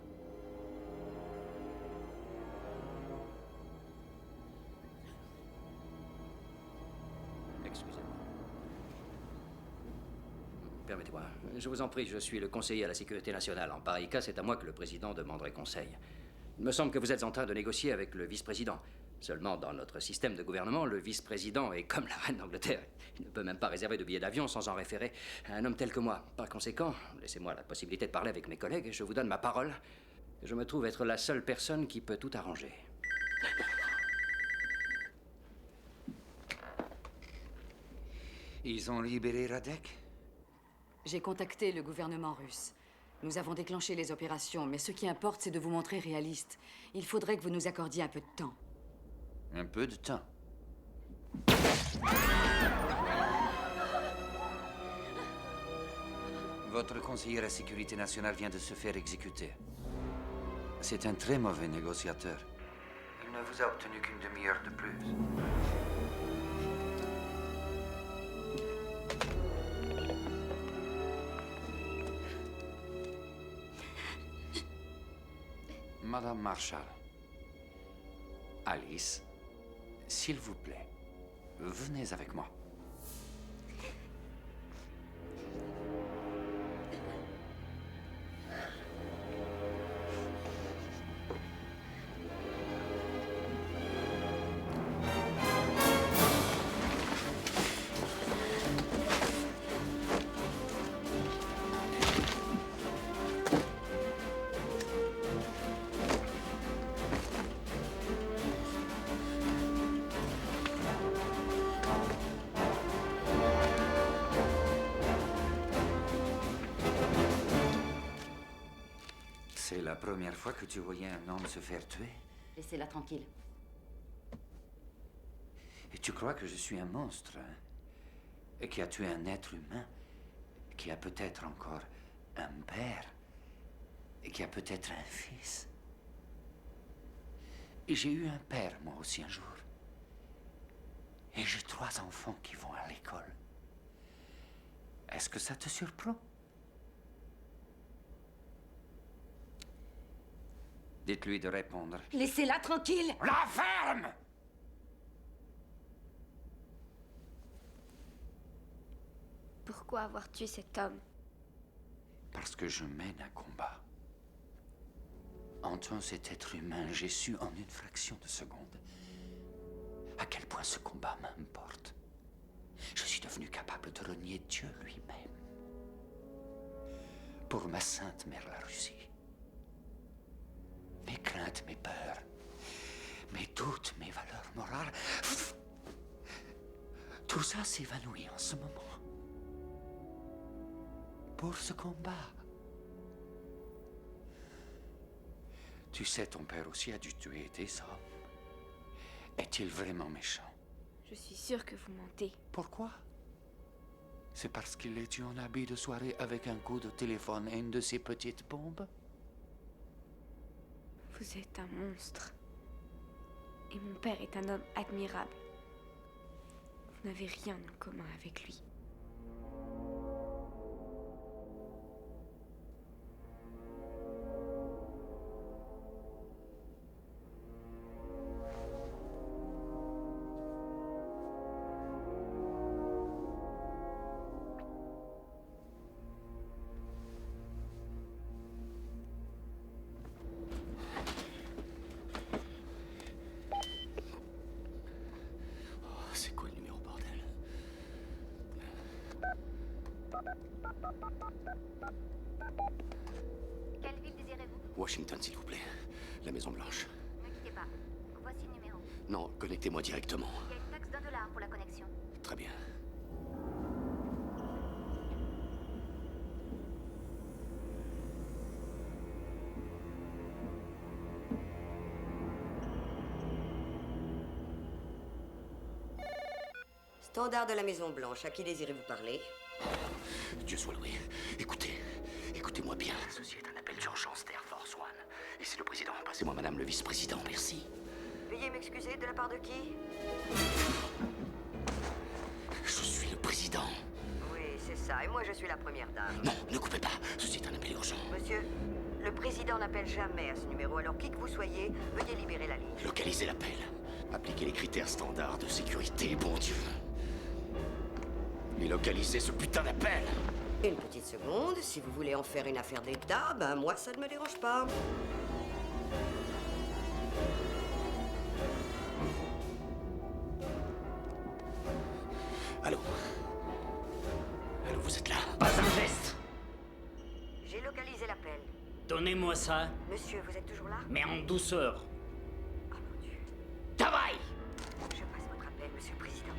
[SPEAKER 5] Excusez-moi. Permettez-moi. Je vous en prie, je suis le conseiller à la sécurité nationale. En pareil cas, c'est à moi que le président demanderait conseil. Il me semble que vous êtes en train de négocier avec le vice-président. Seulement, dans notre système de gouvernement, le vice-président est comme la reine d'Angleterre. Il ne peut même pas réserver de billets d'avion sans en référer à un homme tel que moi. Par conséquent, laissez-moi la possibilité de parler avec mes collègues et je vous donne ma parole. Je me trouve être la seule personne qui peut tout arranger.
[SPEAKER 1] Ils ont libéré Radek?
[SPEAKER 17] J'ai contacté le gouvernement russe. Nous avons déclenché les opérations, mais ce qui importe, c'est de vous montrer réaliste. Il faudrait que vous nous accordiez un peu de temps.
[SPEAKER 1] Un peu de temps. Votre conseiller à la sécurité nationale vient de se faire exécuter. C'est un très mauvais négociateur. Il ne vous a obtenu qu'une demi-heure de plus. Madame Marshall. Alice, s'il vous plaît, venez avec moi. la première fois que tu voyais un homme se faire tuer?
[SPEAKER 8] Laissez-la tranquille.
[SPEAKER 1] Et tu crois que je suis un monstre, hein? Et qui a tué un être humain? Qui a peut-être encore un père? Et qui a peut-être un fils? Et j'ai eu un père, moi aussi, un jour. Et j'ai 3 enfants qui vont à l'école. Est-ce que ça te surprend? Dites-lui de répondre.
[SPEAKER 8] Laissez-la tranquille!
[SPEAKER 1] La ferme!
[SPEAKER 9] Pourquoi avoir tué cet homme?
[SPEAKER 1] Parce que je mène un combat. En tuant cet être humain, j'ai su en une fraction de seconde à quel point ce combat m'importe. Je suis devenu capable de renier Dieu lui-même. Pour ma sainte mère, la Russie. Mes craintes, mes peurs, mes doutes, mes valeurs morales, tout ça s'évanouit en ce moment. Pour ce combat. Tu sais, ton père aussi a dû tuer des hommes. Est-il vraiment méchant?
[SPEAKER 9] Je suis sûre que vous mentez.
[SPEAKER 1] Pourquoi? C'est parce qu'il est en habit de soirée avec un coup de téléphone et une de ces petites bombes?
[SPEAKER 9] Vous êtes un monstre. Et mon père est un homme admirable. Vous n'avez rien en commun avec lui.
[SPEAKER 4] C'est quoi le numéro, bordel?
[SPEAKER 22] Quelle ville désirez-vous?
[SPEAKER 4] Washington, s'il vous plaît. La Maison Blanche.
[SPEAKER 22] Ne quittez pas. Voici le numéro.
[SPEAKER 4] Non, connectez-moi directement.
[SPEAKER 22] Il y a une taxe d'$1 pour la connexion.
[SPEAKER 4] Très bien.
[SPEAKER 23] Standard de la Maison Blanche, à qui désirez-vous parler?
[SPEAKER 4] Dieu soit loué. Écoutez-moi bien. Ceci est un appel d'urgence d'Air Force One. Et c'est le président. Passez-moi madame le vice-président, merci.
[SPEAKER 23] Veuillez m'excuser, de la part de qui?
[SPEAKER 4] Je suis le président.
[SPEAKER 23] Oui, c'est ça, et moi je suis la première dame.
[SPEAKER 4] Non, ne coupez pas. Ceci est un appel urgent.
[SPEAKER 23] Monsieur, le président n'appelle jamais à ce numéro, alors qui que vous soyez, veuillez libérer la ligne.
[SPEAKER 4] Localisez l'appel. Appliquez les critères standards de sécurité, bon Dieu. Et localisez ce putain d'appel.
[SPEAKER 23] Une petite seconde, si vous voulez en faire une affaire d'État, ben moi ça ne me dérange pas.
[SPEAKER 4] Allô? Allô, vous êtes là?
[SPEAKER 24] Pas un geste.
[SPEAKER 23] J'ai localisé l'appel.
[SPEAKER 24] Donnez-moi ça,
[SPEAKER 23] Monsieur, vous êtes toujours là?
[SPEAKER 24] mais en douceur.
[SPEAKER 23] Oh mon Dieu.
[SPEAKER 24] Travail!
[SPEAKER 23] Je passe votre appel, monsieur le président.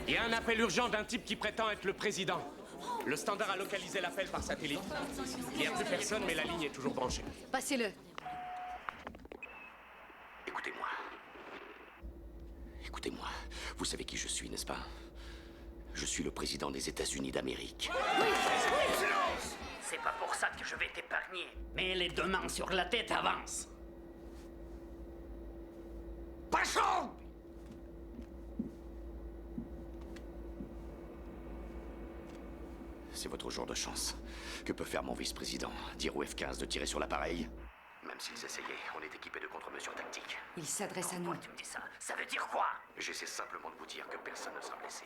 [SPEAKER 3] Il y a un appel urgent d'un type qui prétend être le président. Le standard a localisé l'appel par satellite. Il n'y a plus personne, mais la ligne est toujours branchée.
[SPEAKER 17] Passez-le.
[SPEAKER 4] Écoutez-moi. Écoutez-moi. Vous savez qui je suis, n'est-ce pas? Je suis le président des États-Unis d'Amérique.
[SPEAKER 24] Silence! C'est pas pour ça que je vais t'épargner. Mais les 2 mains sur la tête avancent. Passons!
[SPEAKER 4] C'est votre jour de chance. Que peut faire mon vice-président? Dire au F-15 de tirer sur l'appareil? Même s'ils essayaient, on est équipé de contre-mesures tactiques.
[SPEAKER 17] Il s'adresse à nous.
[SPEAKER 24] Tu me dis ça? Ça veut dire quoi?
[SPEAKER 4] J'essaie simplement de vous dire que personne ne sera blessé.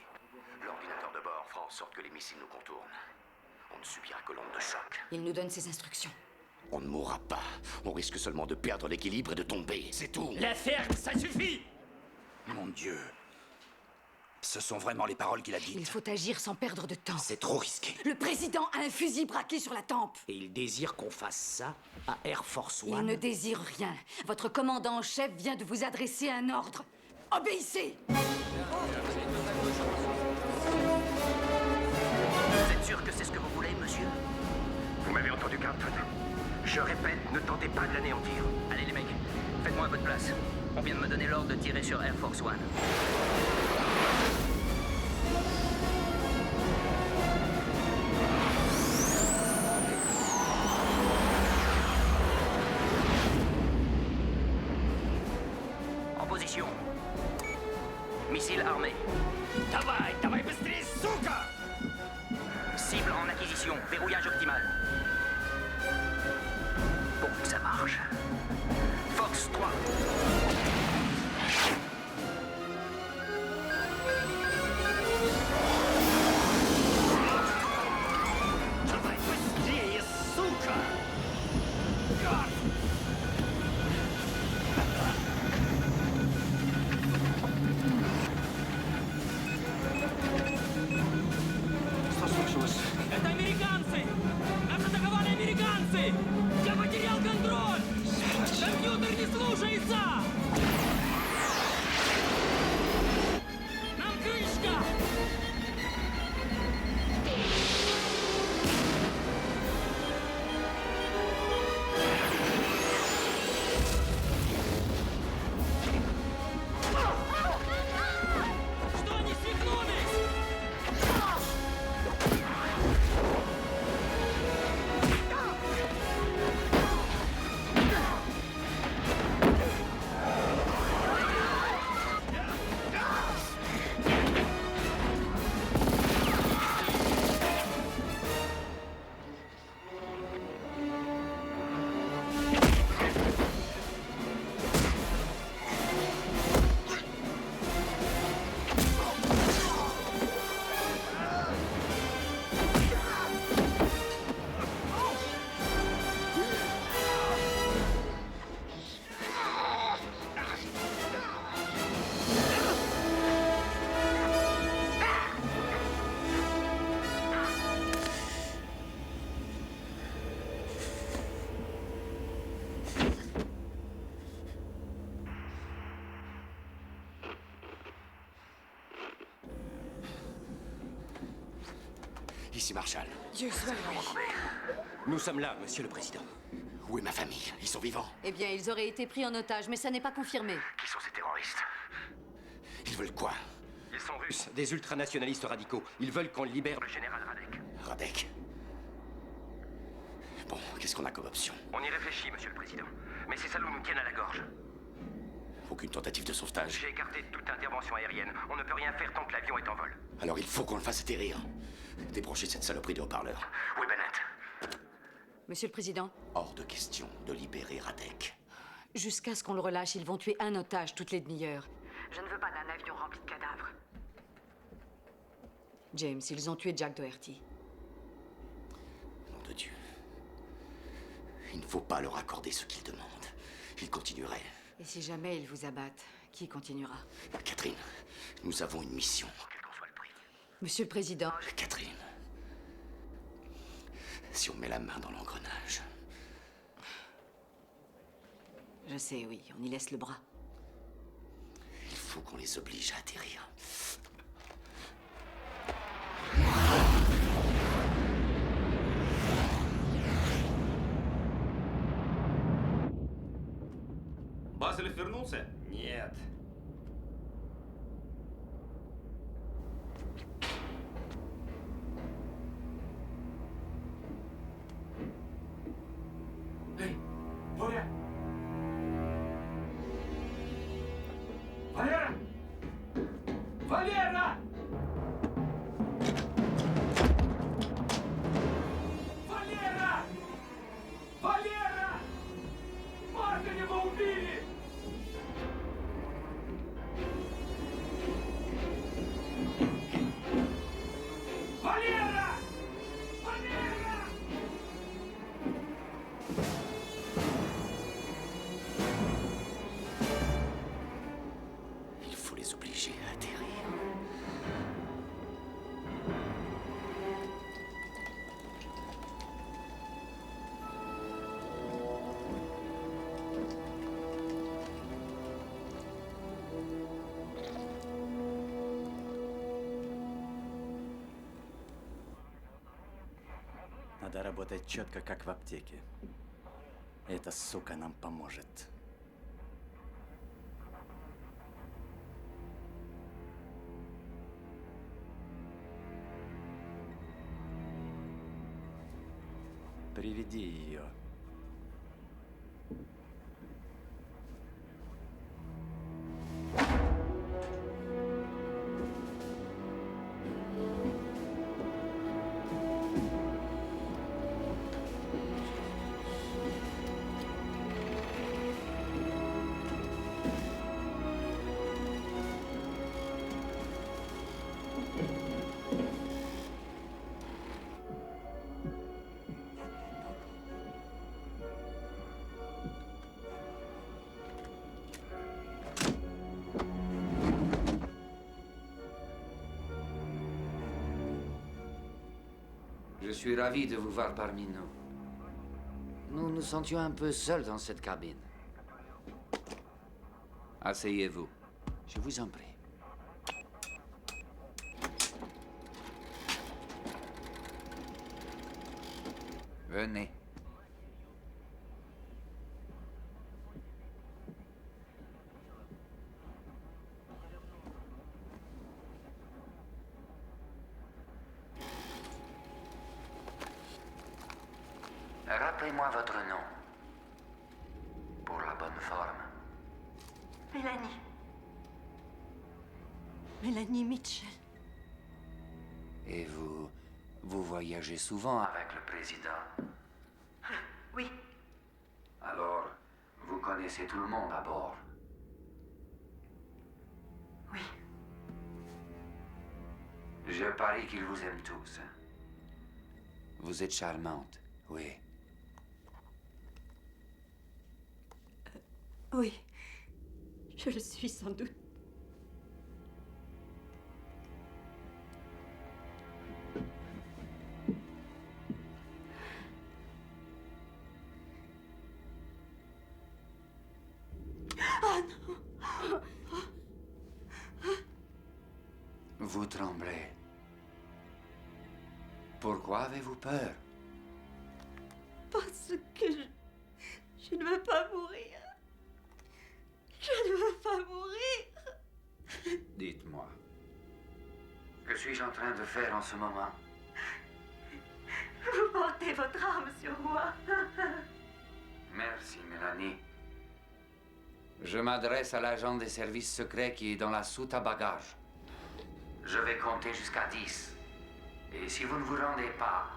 [SPEAKER 4] L'ordinateur de bord fera en sorte que les missiles nous contournent. On ne subira que l'onde de choc.
[SPEAKER 17] Il nous donne ses instructions.
[SPEAKER 4] On ne mourra pas. On risque seulement de perdre l'équilibre et de tomber. C'est tout.
[SPEAKER 24] La ferme, ça suffit!
[SPEAKER 7] Mon Dieu. Ce sont vraiment les paroles qu'il a dites.
[SPEAKER 17] Il faut agir sans perdre de temps.
[SPEAKER 7] C'est trop risqué.
[SPEAKER 17] Le président a un fusil braqué sur la tempe.
[SPEAKER 24] Et il désire qu'on fasse ça à Air Force
[SPEAKER 17] Il
[SPEAKER 24] One?
[SPEAKER 17] ne désire rien. Votre commandant en chef vient de vous adresser un ordre. Obéissez!
[SPEAKER 11] Hampton. Je répète, ne tentez pas de l'anéantir.
[SPEAKER 24] Allez les mecs, faites-moi à votre place. On vient de me donner l'ordre de tirer sur Air Force One. En position. Missile armé.
[SPEAKER 15] Давай быстрее, сука!
[SPEAKER 24] Cible en acquisition. Verrouillage optimal. Bon, ça marche. Fox 3.
[SPEAKER 15] Давай быстрее, сука! Гад!
[SPEAKER 19] Что случилось?
[SPEAKER 15] Это американцы! Нас атаковали американцы! Я потерял контроль! Компьютер не слушается! Нам крышка! Что они свихнулись?
[SPEAKER 4] Ici Marshall.
[SPEAKER 17] Dieu soit loué.
[SPEAKER 11] Nous sommes là, monsieur le président.
[SPEAKER 4] Où est ma famille? Ils sont vivants?
[SPEAKER 17] Eh bien, ils auraient été pris en otage, mais ça n'est pas confirmé.
[SPEAKER 11] Qui sont ces terroristes?
[SPEAKER 4] Ils veulent quoi?
[SPEAKER 11] Ils sont russes, des ultranationalistes radicaux. Ils veulent qu'on libère le général Radek.
[SPEAKER 4] Radek? Bon, qu'est-ce qu'on a comme option?
[SPEAKER 11] On y réfléchit, monsieur le président. Mais ces salauds nous tiennent à la gorge.
[SPEAKER 4] Aucune tentative de sauvetage?
[SPEAKER 11] J'ai écarté toute intervention aérienne. On ne peut rien faire tant que l'avion est en vol.
[SPEAKER 4] Alors il faut qu'on le fasse atterrir. Débranchez cette saloperie de haut-parleur.
[SPEAKER 11] Oui, Bennett.
[SPEAKER 17] Monsieur le Président,
[SPEAKER 4] Hors de question de libérer Radek.
[SPEAKER 17] jusqu'à ce qu'on le relâche, ils vont tuer un otage toutes les demi-heures.
[SPEAKER 23] Je ne veux pas d'un avion rempli de cadavres.
[SPEAKER 17] James, ils ont tué Jack Doherty.
[SPEAKER 4] Nom de Dieu. Il ne faut pas leur accorder ce qu'ils demandent. Ils continueraient.
[SPEAKER 17] Et si jamais ils vous abattent, qui continuera?
[SPEAKER 4] Catherine, nous avons une mission.
[SPEAKER 17] Monsieur le Président.
[SPEAKER 4] Catherine. Si on met la main dans l'engrenage.
[SPEAKER 17] Je sais, oui, on y laisse le bras.
[SPEAKER 4] Il faut qu'on les oblige à atterrir.
[SPEAKER 21] Базелев вернулся? Нет.
[SPEAKER 15] Эй, Боря! Валера! Валера! Валера! Валера! Марка его убили!
[SPEAKER 10] работает четко, как в аптеке. Эта сука нам поможет. Приведи ее.
[SPEAKER 1] Je suis ravi de vous voir parmi nous. Nous nous sentions un peu seuls dans cette cabine. Asseyez-vous. Je vous en prie. Venez. Rappelez-moi votre nom. Pour la bonne forme.
[SPEAKER 8] Mélanie. Mélanie Mitchell.
[SPEAKER 1] Et vous voyagez souvent avec le président?
[SPEAKER 8] Oui.
[SPEAKER 1] Alors, vous connaissez tout le monde à bord?
[SPEAKER 8] Oui.
[SPEAKER 1] Je parie qu'ils vous aiment tous. Vous êtes charmante, oui.
[SPEAKER 8] Oui. Je le suis sans doute. Oh non!
[SPEAKER 1] Vous tremblez. Pourquoi avez-vous peur?
[SPEAKER 8] Parce que je ne veux pas mourir. Je ne veux pas mourir.
[SPEAKER 1] Dites-moi. Que suis-je en train de faire en ce moment?
[SPEAKER 8] Vous portez votre arme sur moi.
[SPEAKER 1] Merci, Mélanie. Je m'adresse à l'agent des services secrets qui est dans la soute à bagages. Je vais compter jusqu'à 10. Et si vous ne vous rendez pas,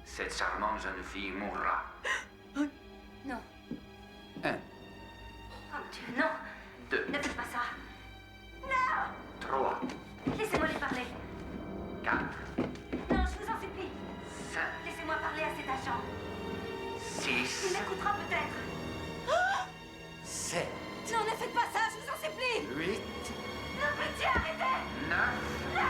[SPEAKER 1] cette charmante jeune fille mourra.
[SPEAKER 8] Non.
[SPEAKER 1] 1.
[SPEAKER 8] Oh mon Dieu, non.
[SPEAKER 1] 2.
[SPEAKER 8] Ne faites pas ça. Non.
[SPEAKER 1] 3.
[SPEAKER 8] Laissez-moi lui parler.
[SPEAKER 1] 4.
[SPEAKER 8] Non, je vous en supplie.
[SPEAKER 1] 5.
[SPEAKER 8] Laissez-moi parler à cet agent.
[SPEAKER 1] 6.
[SPEAKER 8] Il m'écoutera peut-être.
[SPEAKER 1] 7.
[SPEAKER 8] Non, ne faites pas ça, je vous en supplie.
[SPEAKER 1] 8.
[SPEAKER 8] Non, pitié, arrêtez.
[SPEAKER 1] 9.
[SPEAKER 8] Non.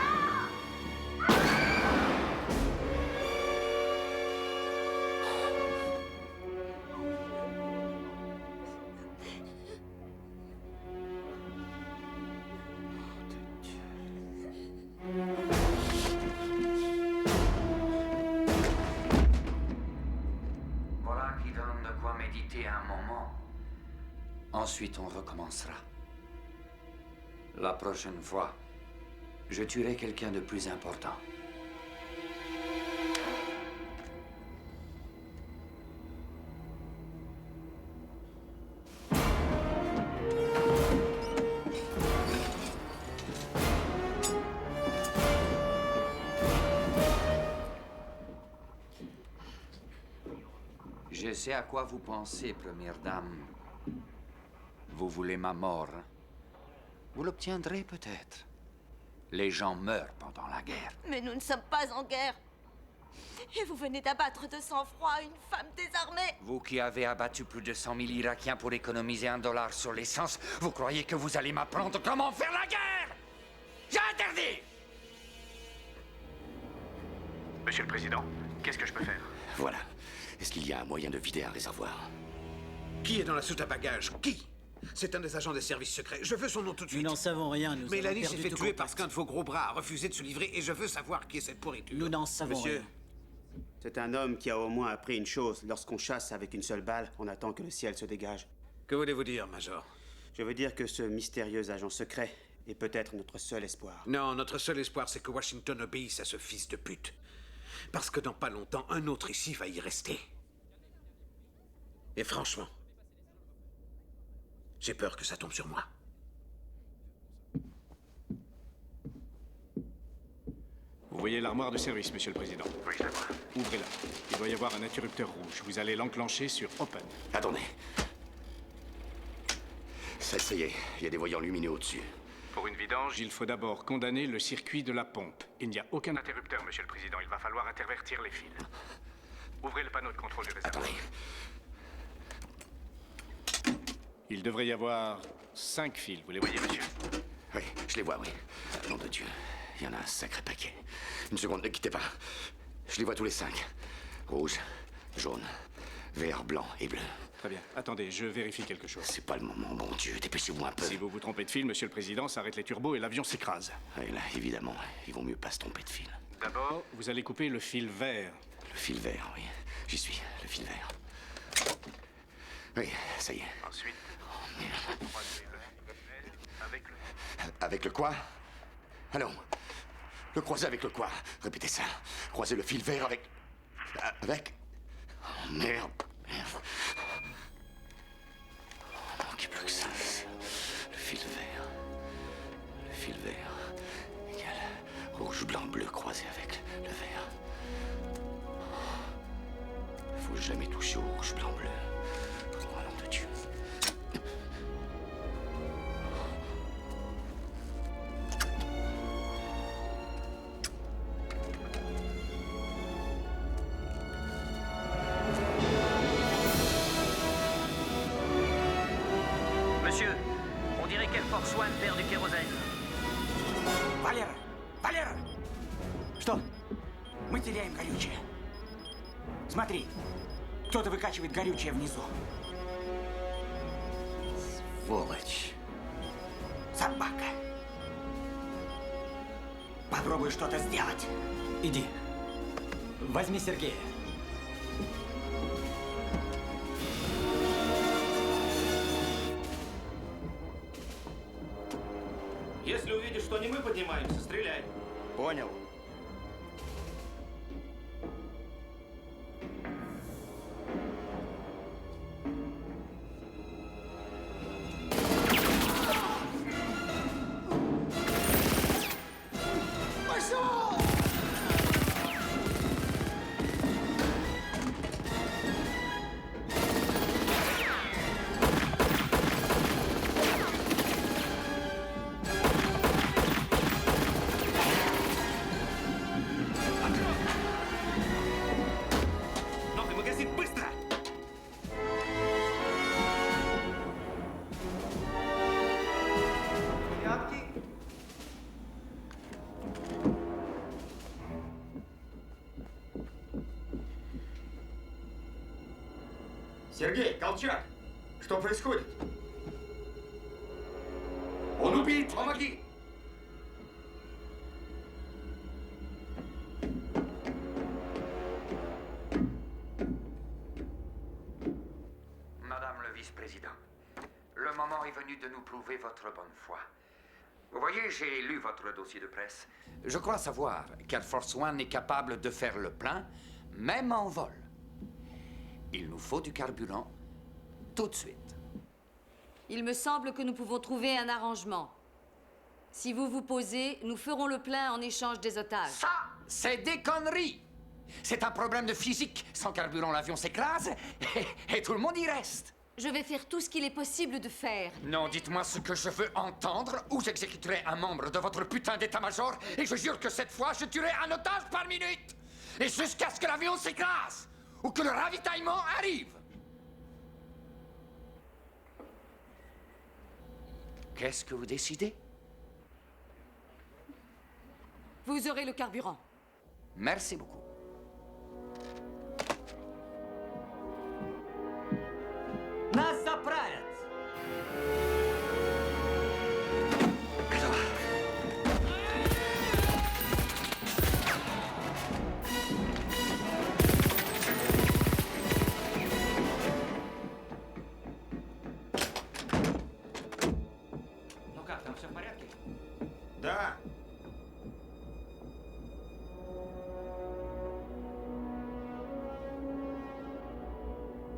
[SPEAKER 1] Voilà qui donne de quoi méditer un moment. Ensuite, on recommencera. La prochaine fois, je tuerai quelqu'un de plus important. Je sais à quoi vous pensez, première dame. Vous voulez ma mort? Vous l'obtiendrez peut-être. Les gens meurent pendant la guerre.
[SPEAKER 8] Mais nous ne sommes pas en guerre. Et vous venez d'abattre de sang-froid une femme désarmée.
[SPEAKER 1] Vous qui avez abattu plus de 100 000 Irakiens pour économiser $1 sur l'essence, vous croyez que vous allez m'apprendre comment faire la guerre? J'ai interdit!
[SPEAKER 2] Monsieur le Président, qu'est-ce que je peux faire?
[SPEAKER 4] Voilà. Est-ce qu'il y a un moyen de vider un réservoir?
[SPEAKER 16] Qui est dans la soute à bagages? Qui? C'est un des agents des services secrets. Je veux son nom tout de suite.
[SPEAKER 6] Nous n'en savons rien, nous
[SPEAKER 16] Mélanie
[SPEAKER 6] avons
[SPEAKER 16] s'est
[SPEAKER 6] perdu
[SPEAKER 16] fait
[SPEAKER 6] tout
[SPEAKER 16] tuer
[SPEAKER 6] contact.
[SPEAKER 16] parce qu'un de vos gros bras a refusé de se livrer et je veux savoir qui est cette pourriture.
[SPEAKER 6] Nous n'en savons
[SPEAKER 16] Monsieur,
[SPEAKER 6] rien.
[SPEAKER 20] C'est un homme qui a au moins appris une chose. Lorsqu'on chasse avec une seule balle, on attend que le ciel se dégage.
[SPEAKER 16] Que voulez-vous dire, Major?
[SPEAKER 20] Je veux dire que ce mystérieux agent secret est peut-être notre seul espoir.
[SPEAKER 16] Non, notre seul espoir, c'est que Washington obéisse à ce fils de pute. Parce que dans pas longtemps, un autre ici va y rester. Et franchement, j'ai peur que ça tombe sur moi.
[SPEAKER 6] Vous voyez l'armoire de service, Monsieur le Président.
[SPEAKER 2] Oui, je la vois.
[SPEAKER 6] Ouvrez-la. Il doit y avoir un interrupteur rouge. Vous allez l'enclencher sur Open.
[SPEAKER 4] Attendez. Ça y est, il y a des voyants lumineux au-dessus.
[SPEAKER 6] Pour une vidange, il faut d'abord condamner le circuit de la pompe. Il n'y a aucun interrupteur, Monsieur le Président. Il va falloir intervertir les fils. Ouvrez le panneau de contrôle du réservoir.
[SPEAKER 4] Attendez.
[SPEAKER 6] Il devrait y avoir 5 fils. Vous les voyez, monsieur?
[SPEAKER 4] Oui, je les vois, oui. Nom de Dieu. Il y en a un sacré paquet. Une seconde, ne quittez pas. Je les vois tous les 5. Rouge, jaune, vert, blanc et bleu.
[SPEAKER 6] Très bien. Attendez, je vérifie quelque chose.
[SPEAKER 4] C'est pas le moment, bon Dieu. Dépêchez-vous un peu.
[SPEAKER 6] Si vous vous trompez de fil, Monsieur le Président, ça arrête les turbos et l'avion s'écrase.
[SPEAKER 4] Oui, là, évidemment, il vaut mieux pas se tromper de fil.
[SPEAKER 6] D'abord, vous allez couper le fil vert.
[SPEAKER 4] Le fil vert, oui. J'y suis, le fil vert. Oui, ça y est.
[SPEAKER 6] Ensuite,
[SPEAKER 4] avec le... Avec le quoi? Allons. Le croiser avec le quoi? Répétez ça. Croiser le fil vert avec... Avec... Oh, merde. Merde. Il manquait plus que ça. Le fil vert. Le fil vert égale rouge, blanc, bleu croisé avec le vert. Faut jamais toucher au rouge, blanc, bleu. Oh, nom de Dieu.
[SPEAKER 24] Monsieur, on dirait qu'Air Force One perd du kérosène.
[SPEAKER 15] Валера! Валера! Что? Мы теряем горючее. Смотри, кто-то выкачивает горючее внизу.
[SPEAKER 4] Сволочь.
[SPEAKER 15] Собака. Попробуй что-то сделать.
[SPEAKER 10] Иди. Возьми Сергея.
[SPEAKER 12] Если увидишь, что не мы поднимаемся, стреляй.
[SPEAKER 20] Понял.
[SPEAKER 12] Новый магазин, быстро!
[SPEAKER 11] Сергей, Колчак, что происходит? Он убит! Помоги!
[SPEAKER 1] Madame le vice-président, le moment est venu de nous prouver votre bonne foi. Vous voyez, j'ai lu votre dossier de presse. Je crois savoir qu'Air Force One est capable de faire le plein, même en vol. Il nous faut du carburant tout de suite.
[SPEAKER 17] Il me semble que nous pouvons trouver un arrangement. Si vous vous posez, nous ferons le plein en échange des otages.
[SPEAKER 1] Ça, c'est des conneries! C'est un problème de physique. Sans carburant, l'avion s'écrase et tout le monde y reste.
[SPEAKER 17] Je vais faire tout ce qu'il est possible de faire.
[SPEAKER 1] Non, dites-moi ce que je veux entendre ou j'exécuterai un membre de votre putain d'état-major et je jure que cette fois, je tuerai un otage par minute. Et jusqu'à ce que l'avion s'écrase ou que le ravitaillement arrive. Qu'est-ce que vous décidez?
[SPEAKER 17] Vous aurez le carburant.
[SPEAKER 1] Merci beaucoup.
[SPEAKER 10] Нас заправят!
[SPEAKER 12] Да.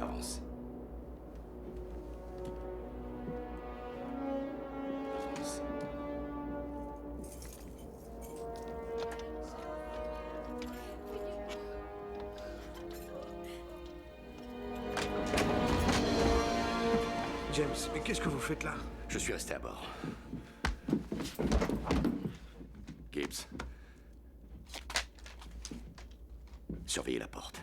[SPEAKER 4] Avance. Avance.
[SPEAKER 16] James, mais qu'est-ce que vous faites là?
[SPEAKER 4] Je suis resté à bord. Gibbs. Surveillez la porte.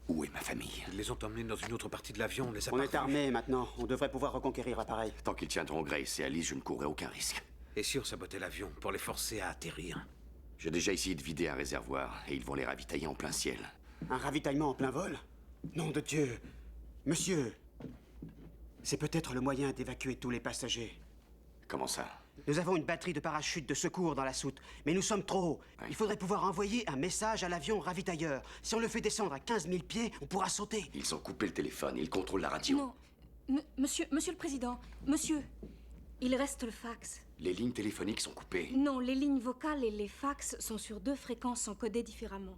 [SPEAKER 4] Où est ma famille?
[SPEAKER 16] Ils les ont emmenés dans une autre partie de l'avion, on les a
[SPEAKER 20] On
[SPEAKER 16] pas
[SPEAKER 20] est
[SPEAKER 16] revus.
[SPEAKER 20] armés maintenant. On devrait pouvoir reconquérir l'appareil.
[SPEAKER 4] Tant qu'ils tiendront Grace et Alice, je ne courrai aucun risque.
[SPEAKER 16] Et si on sabotait l'avion pour les forcer à atterrir?
[SPEAKER 4] J'ai déjà essayé de vider un réservoir et ils vont les ravitailler en plein ciel.
[SPEAKER 20] Un ravitaillement en plein vol? Nom de Dieu! Monsieur! C'est peut-être le moyen d'évacuer tous les passagers.
[SPEAKER 4] Comment ça?
[SPEAKER 20] Nous avons une batterie de parachutes de secours dans la soute, mais nous sommes trop hauts. Il faudrait pouvoir envoyer un message à l'avion ravitailleur. Si on le fait descendre à 15 000 pieds, on pourra sauter.
[SPEAKER 4] Ils ont coupé le téléphone, ils contrôlent la radio.
[SPEAKER 9] Non. Monsieur le Président, monsieur, il reste le fax.
[SPEAKER 4] Les lignes téléphoniques sont coupées.
[SPEAKER 9] Non, les lignes vocales et les fax sont sur 2 fréquences encodées différemment.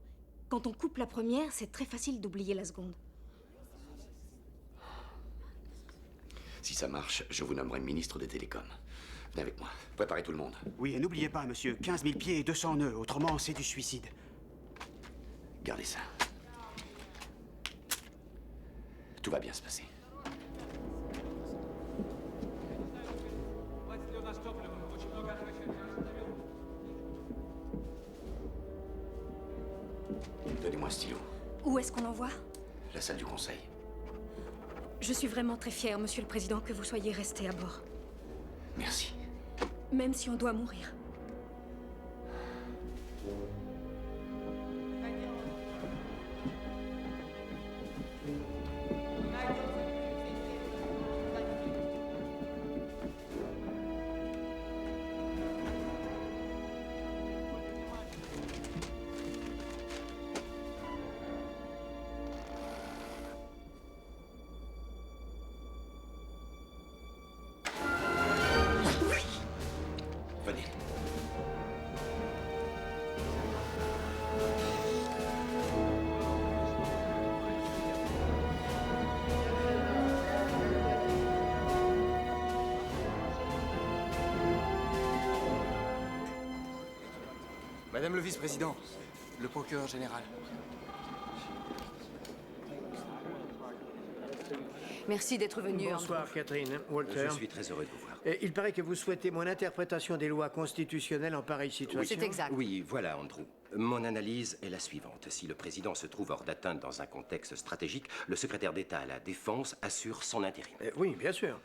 [SPEAKER 9] Quand on coupe la première, c'est très facile d'oublier la seconde.
[SPEAKER 4] Si ça marche, je vous nommerai ministre des Télécoms. Venez avec moi. Préparez tout le monde.
[SPEAKER 20] Oui, et n'oubliez pas, monsieur, 15 000 pieds et 200 nœuds. Autrement, c'est du suicide.
[SPEAKER 4] Gardez ça. Tout va bien se passer. Donnez-moi un stylo.
[SPEAKER 9] Où est-ce qu'on envoie?
[SPEAKER 4] La salle du conseil.
[SPEAKER 9] Je suis vraiment très fière, Monsieur le Président, que vous soyez resté à bord.
[SPEAKER 4] Merci.
[SPEAKER 9] Même si on doit mourir.
[SPEAKER 4] Venez.
[SPEAKER 19] Madame le vice-président, le procureur général.
[SPEAKER 17] Merci d'être venu.
[SPEAKER 5] Bonsoir, Catherine. Walter.
[SPEAKER 11] Je suis très heureux de vous voir.
[SPEAKER 5] Il paraît que vous souhaitez mon interprétation des lois constitutionnelles en pareille situation.
[SPEAKER 11] Oui, voilà, Andrew. Mon analyse est la suivante. Si le président se trouve hors d'atteinte dans un contexte stratégique, le secrétaire d'État à la Défense assure son intérim.
[SPEAKER 5] Oui, bien sûr.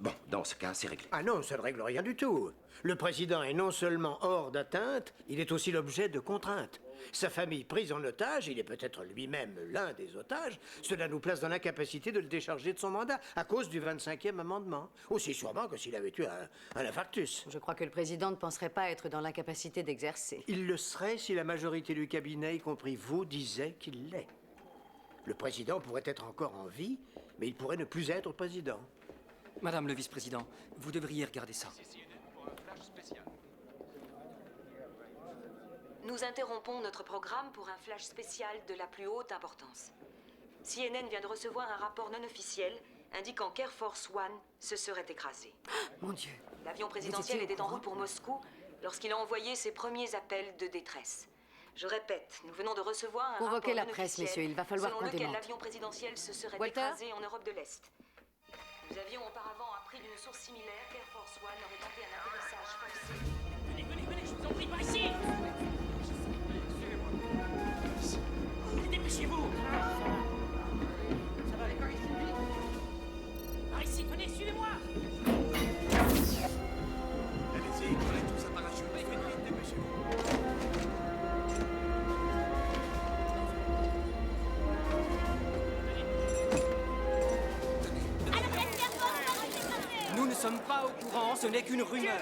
[SPEAKER 11] Bon, dans ce cas, c'est réglé.
[SPEAKER 5] Ah non, ça ne règle rien du tout. Le président est non seulement hors d'atteinte, il est aussi l'objet de contraintes. Sa famille prise en otage, il est peut-être lui-même l'un des otages, cela nous place dans l'incapacité de le décharger de son mandat à cause du 25e amendement. Aussi sûrement que s'il avait eu un infarctus.
[SPEAKER 17] Je crois que le président ne penserait pas être dans l'incapacité d'exercer.
[SPEAKER 5] Il le serait si la majorité du cabinet, y compris vous, disait qu'il l'est. Le président pourrait être encore en vie, mais il pourrait ne plus être président.
[SPEAKER 19] Madame le vice-président, vous devriez regarder ça.
[SPEAKER 17] Nous interrompons notre programme pour un flash spécial de la plus haute importance. CNN vient de recevoir un rapport non officiel indiquant qu'Air Force One se serait écrasé.
[SPEAKER 8] Mon Dieu.
[SPEAKER 17] L'avion présidentiel était en route pour Moscou lorsqu'il a envoyé ses premiers appels de détresse. Je répète, nous venons de recevoir un
[SPEAKER 8] Convoquez
[SPEAKER 17] rapport
[SPEAKER 8] la
[SPEAKER 17] non
[SPEAKER 8] presse,
[SPEAKER 17] officiel
[SPEAKER 8] messieurs, il va falloir
[SPEAKER 17] selon
[SPEAKER 8] qu'on
[SPEAKER 17] lequel
[SPEAKER 8] démente.
[SPEAKER 17] l'avion présidentiel se serait
[SPEAKER 8] Walter
[SPEAKER 17] écrasé en Europe de l'Est. Nous avions auparavant appris d'une source similaire qu'Air Force One aurait tenté un atterrissage forcé.
[SPEAKER 15] Venez, je vous en prie, par ici. Dépêchez-vous. Ça va aller par ici, par ici, venez, suivez-moi.
[SPEAKER 16] Allez-y, prenez tous un parachute. Faites vite, dépêchez-vous.
[SPEAKER 19] Nous ne sommes pas au courant, ce n'est qu'une rumeur.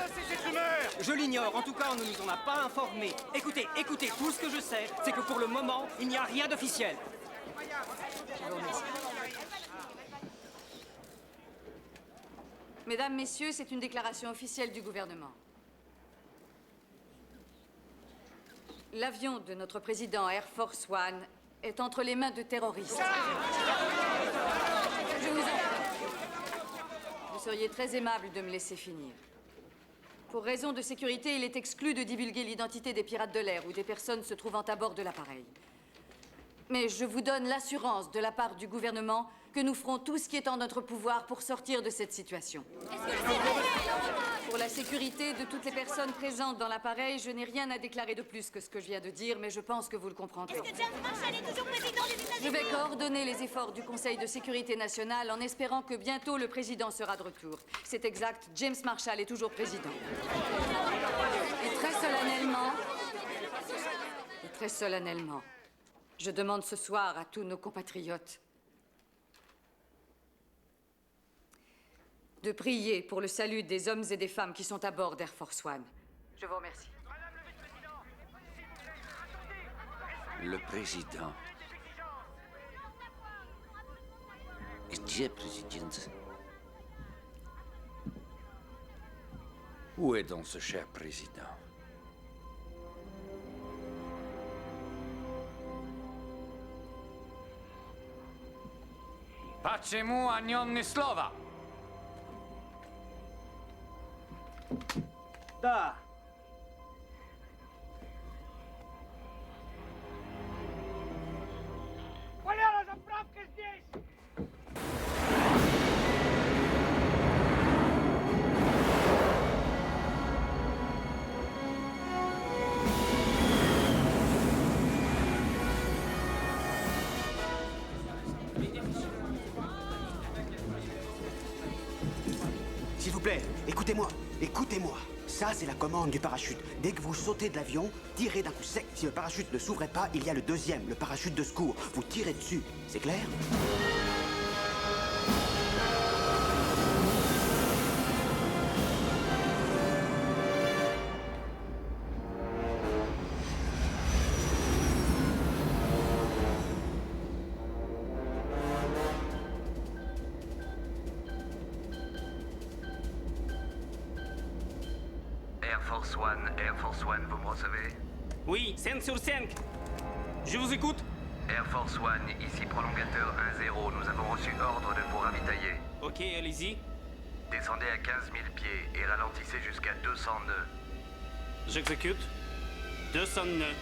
[SPEAKER 19] Je l'ignore, en tout cas, on ne nous en a pas informé. Écoutez, tout ce que je sais, c'est que pour le moment, il n'y a rien d'officiel.
[SPEAKER 17] Mesdames, Messieurs, c'est une déclaration officielle du gouvernement. L'avion de notre président Air Force One est entre les mains de terroristes. Je vous en prie. Vous seriez très aimable de me laisser finir. Pour raison de sécurité, il est exclu de divulguer l'identité des pirates de l'air ou des personnes se trouvant à bord de l'appareil. Mais je vous donne l'assurance de la part du gouvernement que nous ferons tout ce qui est en notre pouvoir pour sortir de cette situation. Pour la sécurité de toutes les personnes présentes dans l'appareil, je n'ai rien à déclarer de plus que ce que je viens de dire, mais je pense que vous le comprendrez.
[SPEAKER 13] Est-ce que James Marshall est toujours président des États-Unis?
[SPEAKER 17] Je vais coordonner les efforts du Conseil de sécurité nationale en espérant que bientôt le président sera de retour. C'est exact, James Marshall est toujours président. Et très solennellement, je demande ce soir à tous nos compatriotes de prier pour le salut des hommes et des femmes qui sont à bord d'Air Force One. Je vous remercie.
[SPEAKER 1] Le président. Где президент? Où est donc ce cher président?
[SPEAKER 21] Почему о нем ни слова?
[SPEAKER 19] Да.
[SPEAKER 15] Валера, заправка здесь!
[SPEAKER 20] S'il vous plaît, écoutez-moi, écoutez-moi. Ça, c'est la commande du parachute. Dès que vous sautez de l'avion, tirez d'un coup sec. Si le parachute ne s'ouvrait pas, il y a le deuxième, le parachute de secours. Vous tirez dessus. C'est clair?
[SPEAKER 2] Air Force One, vous me recevez?
[SPEAKER 19] Oui, 5 sur 5. Je vous écoute.
[SPEAKER 2] Air Force One, ici prolongateur 1-0. Nous avons reçu ordre de vous ravitailler.
[SPEAKER 19] Ok, allez-y.
[SPEAKER 2] Descendez à 15 000 pieds et ralentissez jusqu'à 200 nœuds.
[SPEAKER 19] J'exécute. 200 nœuds.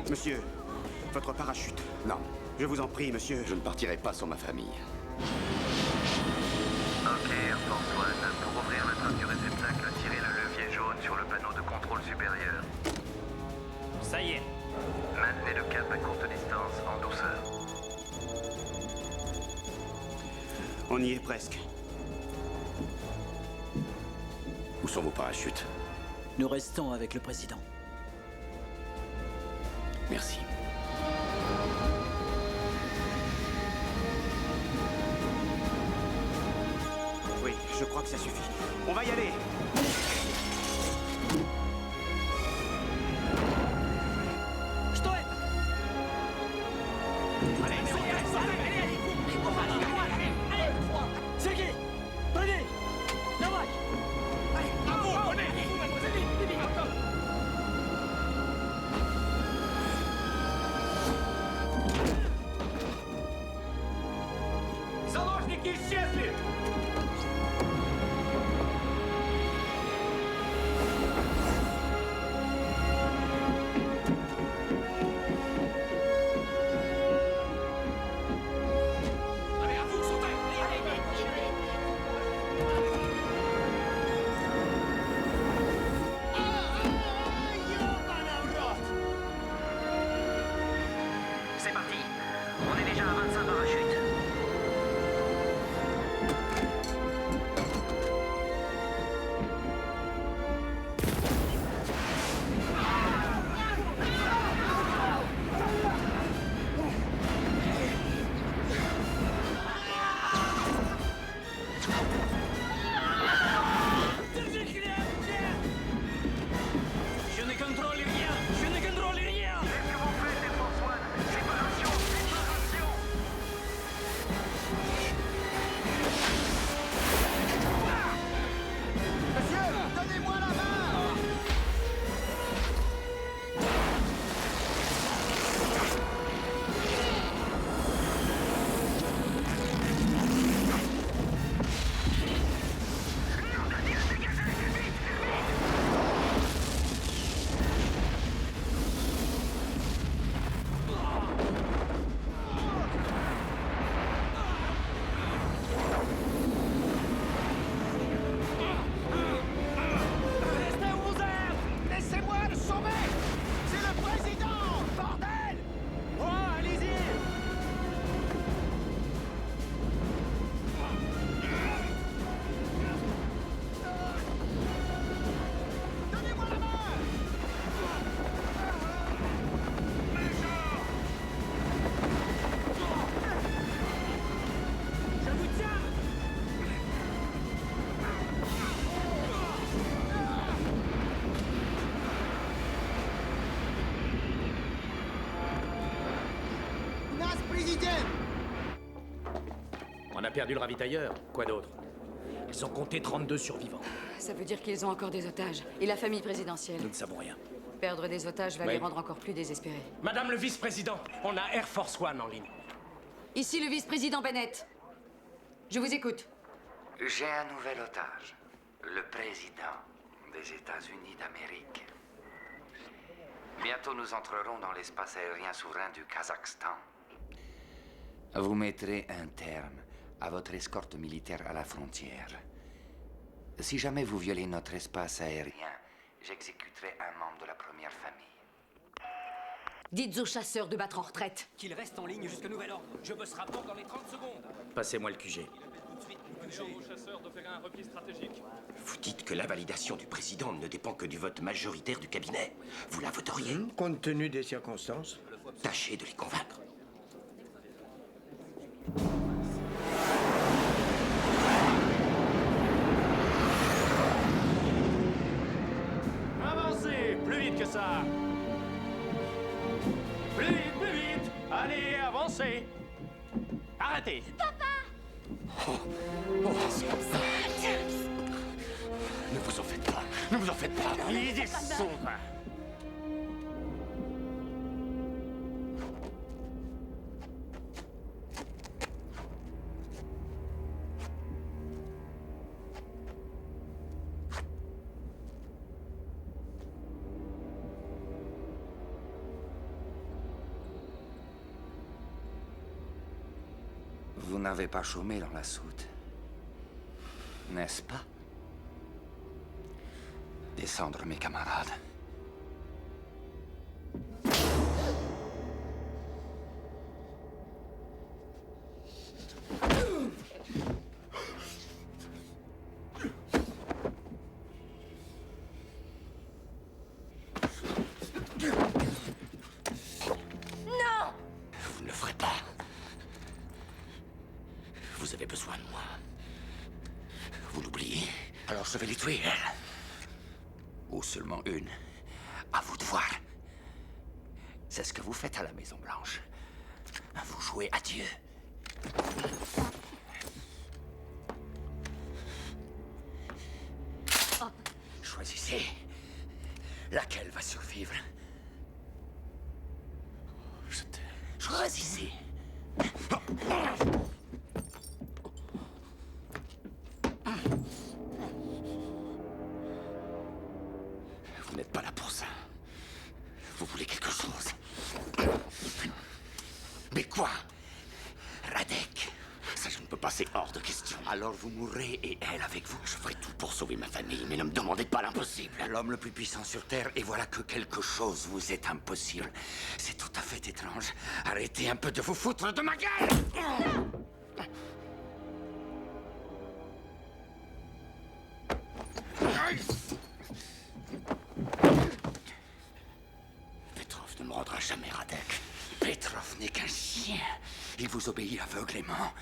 [SPEAKER 20] Monsieur, votre parachute. Non. Je vous en prie, monsieur.
[SPEAKER 4] Je ne partirai pas sans ma famille.
[SPEAKER 2] Ok, Air Force One. Pour ouvrir la trappe du réceptacle, tirez le levier jaune sur le panneau de contrôle supérieur.
[SPEAKER 19] Ça y est.
[SPEAKER 2] Maintenez le cap à courte distance, en douceur.
[SPEAKER 20] On y est presque.
[SPEAKER 4] Où sont vos parachutes?
[SPEAKER 10] Nous restons avec le président.
[SPEAKER 4] Merci.
[SPEAKER 20] Oui, je crois que ça suffit. On va y aller.
[SPEAKER 19] Что это? Сергей, проверь! Давай!
[SPEAKER 15] Заложники исчезли!
[SPEAKER 24] C'est parti. On est déjà à 25 parachutes.
[SPEAKER 19] Je ne contrôle rien! Je ne contrôle rien!
[SPEAKER 2] Qu'est-ce que vous faites, Air Force One? Séparation!
[SPEAKER 3] tiennent!
[SPEAKER 14] On a perdu le ravitailleur. Quoi d'autre? Ils ont compté 32 survivants.
[SPEAKER 17] Ça veut dire qu'ils ont encore des otages. Et la famille présidentielle.
[SPEAKER 14] Nous ne savons rien.
[SPEAKER 17] Perdre des otages va
[SPEAKER 14] Oui.
[SPEAKER 17] les rendre encore plus désespérés.
[SPEAKER 14] Madame le vice-président, on a Air Force One en ligne.
[SPEAKER 17] Ici le vice-président Bennett. Je vous écoute.
[SPEAKER 1] J'ai un nouvel otage. Le président des États-Unis d'Amérique. Bientôt, nous entrerons dans l'espace aérien souverain du Kazakhstan. Vous mettrez un terme à votre escorte militaire à la frontière. Si jamais vous violez notre espace aérien, j'exécuterai un membre de la première famille.
[SPEAKER 17] Dites aux chasseurs de battre en retraite.
[SPEAKER 19] Qu'il reste en ligne jusqu'à nouvel ordre. Je me rapporte dans les 30 secondes.
[SPEAKER 14] Passez-moi le QG.
[SPEAKER 21] Aux chasseurs d'opérer un repli stratégique.
[SPEAKER 11] Vous dites que la validation du président ne dépend que du vote majoritaire du cabinet. Vous la voteriez?
[SPEAKER 5] Compte tenu des circonstances.
[SPEAKER 11] Tâchez de les convaincre.
[SPEAKER 15] Avancez, plus vite que ça. Plus vite, plus vite. Allez, avancez. Arrêtez.
[SPEAKER 11] Ne vous en faites pas. Ne vous en faites pas.
[SPEAKER 15] Lisez sombre.
[SPEAKER 1] Vous n'avez pas chômé dans la soute, n'est-ce pas? Descendre, mes camarades.
[SPEAKER 11] Non! Vous ne le ferez pas. Vous avez besoin de moi. Vous l'oubliez?
[SPEAKER 1] Alors je vais les tuer, elles. Ou seulement une. À vous de voir. C'est ce que vous faites à la Maison-Blanche. Vous jouez à Dieu. Choisissez. Laquelle va survivre? Choisissez.
[SPEAKER 11] Vous n'êtes pas là pour ça. Vous voulez quelque chose. Mais quoi? Radek. Ça, je ne peux pas, c'est hors de question.
[SPEAKER 1] Alors vous mourrez et elle avec vous.
[SPEAKER 11] Je ferai tout pour sauver ma famille, mais ne me demandez pas l'impossible.
[SPEAKER 1] L'homme le plus puissant sur Terre, et voilà que quelque chose vous est impossible. C'est tout à fait étrange. Arrêtez un peu de vous foutre de ma gueule!
[SPEAKER 11] Petrov ne me rendra jamais, Radek.
[SPEAKER 1] Petrov n'est qu'un chien. Il vous obéit aveuglément.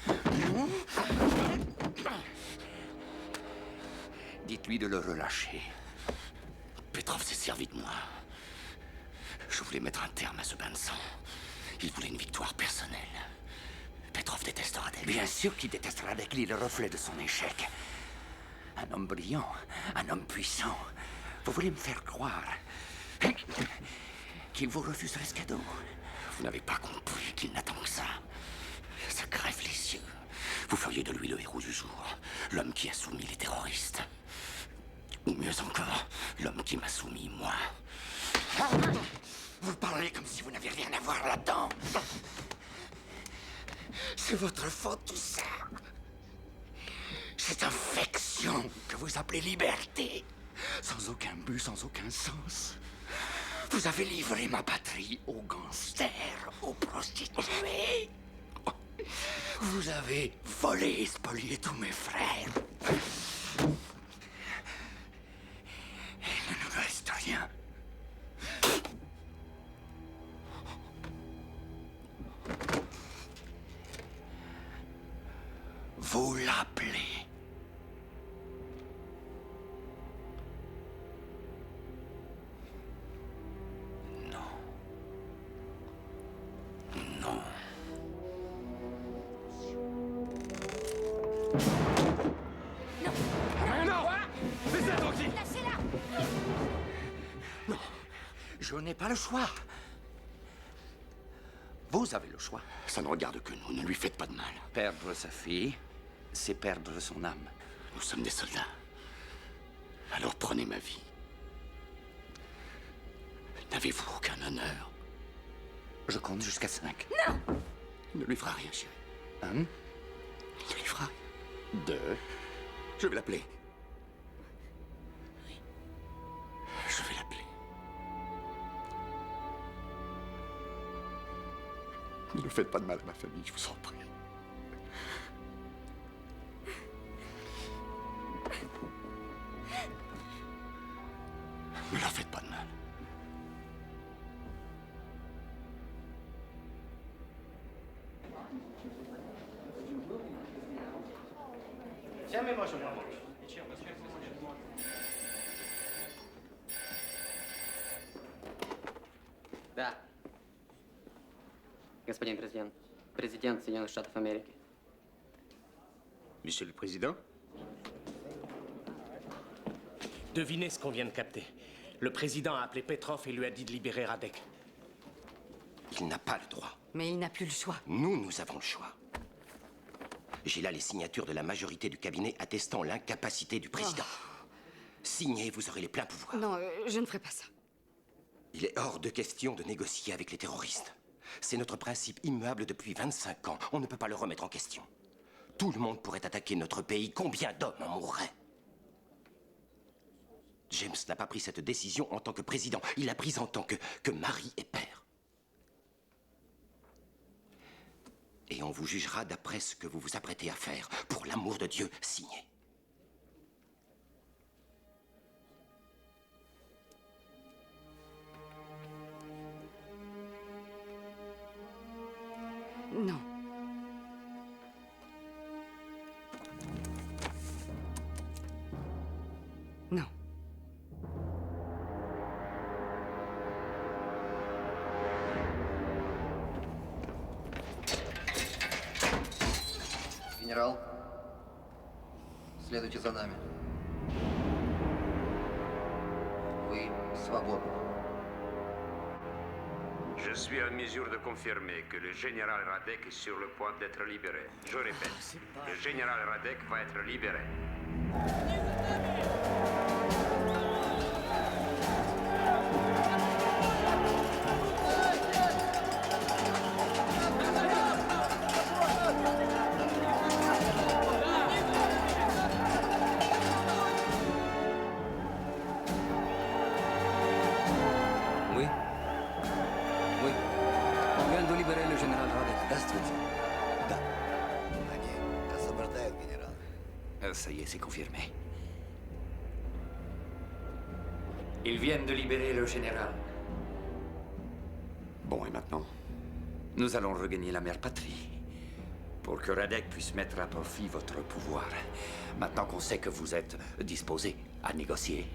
[SPEAKER 1] Dites-lui de le relâcher.
[SPEAKER 11] Petrov s'est servi de moi. Je voulais mettre un terme à ce bain de sang. Il voulait une victoire personnelle. Petrov déteste Radek.
[SPEAKER 1] Bien sûr qu'il déteste Radek. Il est le reflet de son échec. Un homme brillant, un homme puissant. Vous voulez me faire croire qu'il vous refuserait ce cadeau?
[SPEAKER 11] Vous n'avez pas compris qu'il n'attend que ça. Ça crève les yeux. Vous feriez de lui le héros du jour. L'homme qui a soumis les terroristes. Ou mieux encore, l'homme qui m'a soumis, moi.
[SPEAKER 1] Vous parlez comme si vous n'aviez rien à voir là-dedans. C'est votre faute, tout ça. Cette infection que vous appelez liberté. Sans aucun but, sans aucun sens. Vous avez livré ma patrie aux gangsters, aux prostituées. Vous avez volé et spolié tous mes frères. Il ne nous reste rien. Vous l'appelez.
[SPEAKER 11] Non.
[SPEAKER 8] Non.
[SPEAKER 11] Non. Laissez-la tranquille.
[SPEAKER 8] Lâchez-la.
[SPEAKER 1] Non, je n'ai pas le choix. Vous avez le choix.
[SPEAKER 4] Ça ne regarde que nous, ne lui faites pas de mal.
[SPEAKER 1] Perdre sa fille, c'est perdre son âme.
[SPEAKER 4] Nous sommes des soldats. Alors prenez ma vie. N'avez-vous aucun honneur?
[SPEAKER 1] Je compte jusqu'à 5.
[SPEAKER 8] Non.
[SPEAKER 4] Il ne lui fera rien, chérie.
[SPEAKER 1] 1.
[SPEAKER 4] Il ne lui fera rien. 2. Je vais l'appeler. Je vais l'appeler. Ne faites pas de mal à ma famille, je vous en prie. Ne leur faites pas de mal.
[SPEAKER 3] Да. Господин президент. Президент Соединенных Штатов Америки.
[SPEAKER 6] Monsieur le Président?
[SPEAKER 14] Devinez ce qu'on vient de capter. Le président a appelé Petrov et lui a dit de libérer Radek.
[SPEAKER 11] Il n'a pas le droit.
[SPEAKER 17] Mais il n'a plus le choix.
[SPEAKER 11] Nous avons le choix. J'ai là les signatures de la majorité du cabinet attestant l'incapacité du président. Signez, vous aurez les pleins pouvoirs.
[SPEAKER 17] Non, je ne ferai pas ça.
[SPEAKER 11] Il est hors de question de négocier avec les terroristes. C'est notre principe immuable depuis 25 ans. On ne peut pas le remettre en question. Tout le monde pourrait attaquer notre pays. Combien d'hommes en mourraient? James n'a pas pris cette décision en tant que président. Il l'a prise en tant que mari et père. Et on vous jugera d'après ce que vous vous apprêtez à faire. Pour l'amour de Dieu, signez.
[SPEAKER 17] Non. Non.
[SPEAKER 3] Генерал, следуйте за нами. Вы свободны.
[SPEAKER 2] Je suis en mesure de confirmer que le général Radek est sur le point d'être libéré. Je répète, le général Radek va être libéré.
[SPEAKER 3] Oui. Oui. On vient de libérer le général Radek.
[SPEAKER 1] Ça y est, c'est confirmé. Ils viennent de libérer le général.
[SPEAKER 4] Bon, et maintenant?
[SPEAKER 1] Nous allons regagner la mère patrie. Pour que Radek puisse mettre à profit votre pouvoir. Maintenant qu'on sait que vous êtes disposé à négocier.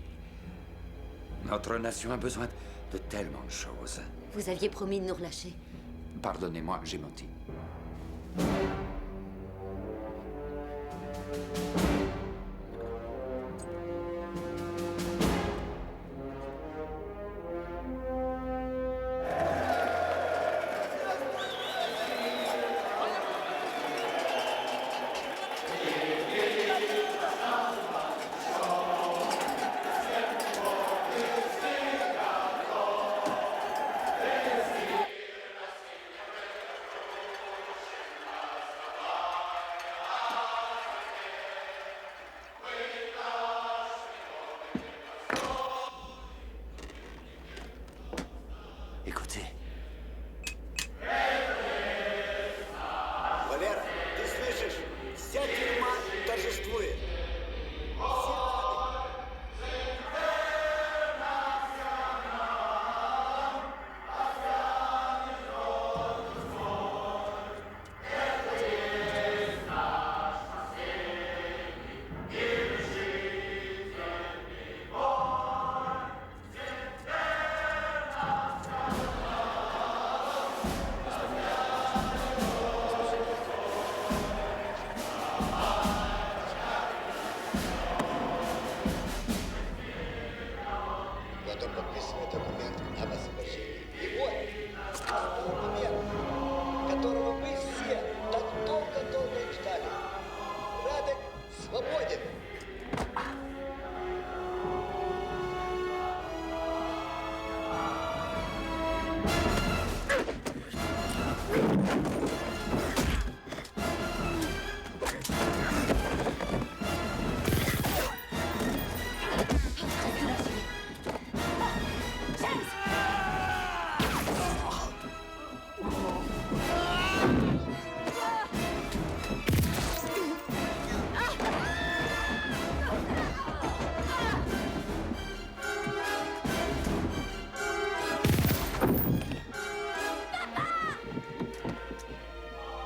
[SPEAKER 1] Notre nation a besoin de tellement de choses.
[SPEAKER 8] Vous aviez promis de nous relâcher.
[SPEAKER 1] Pardonnez-moi, j'ai menti.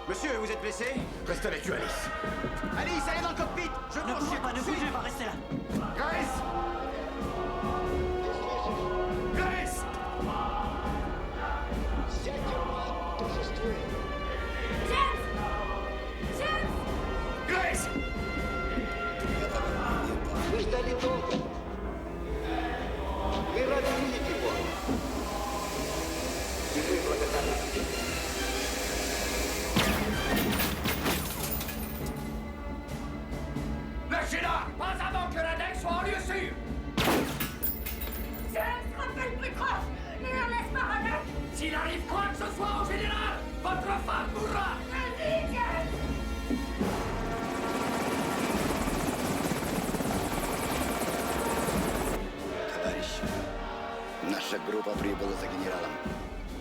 [SPEAKER 20] Monsieur, vous êtes blessé?
[SPEAKER 4] Reste avec tu, Alice.
[SPEAKER 20] Alice, allez dans le cockpit. Je
[SPEAKER 19] Ne bougez pas, ne bougez pas, restez là.
[SPEAKER 20] Grace! Grace! Grace!
[SPEAKER 7] Вы ждали долго. Мы рады видеть его. И мы благодарны тебе.
[SPEAKER 15] Lâchez-la! Pas avant que Radek soit en lieu sûr!
[SPEAKER 13] James, rappelle Petrov! Ne leur laisse pas Radek!
[SPEAKER 15] S'il arrive quoi que ce soit au général, votre femme mourra!
[SPEAKER 13] Vas-y, James!
[SPEAKER 7] Товарищи, наша группа прибыла за генералом.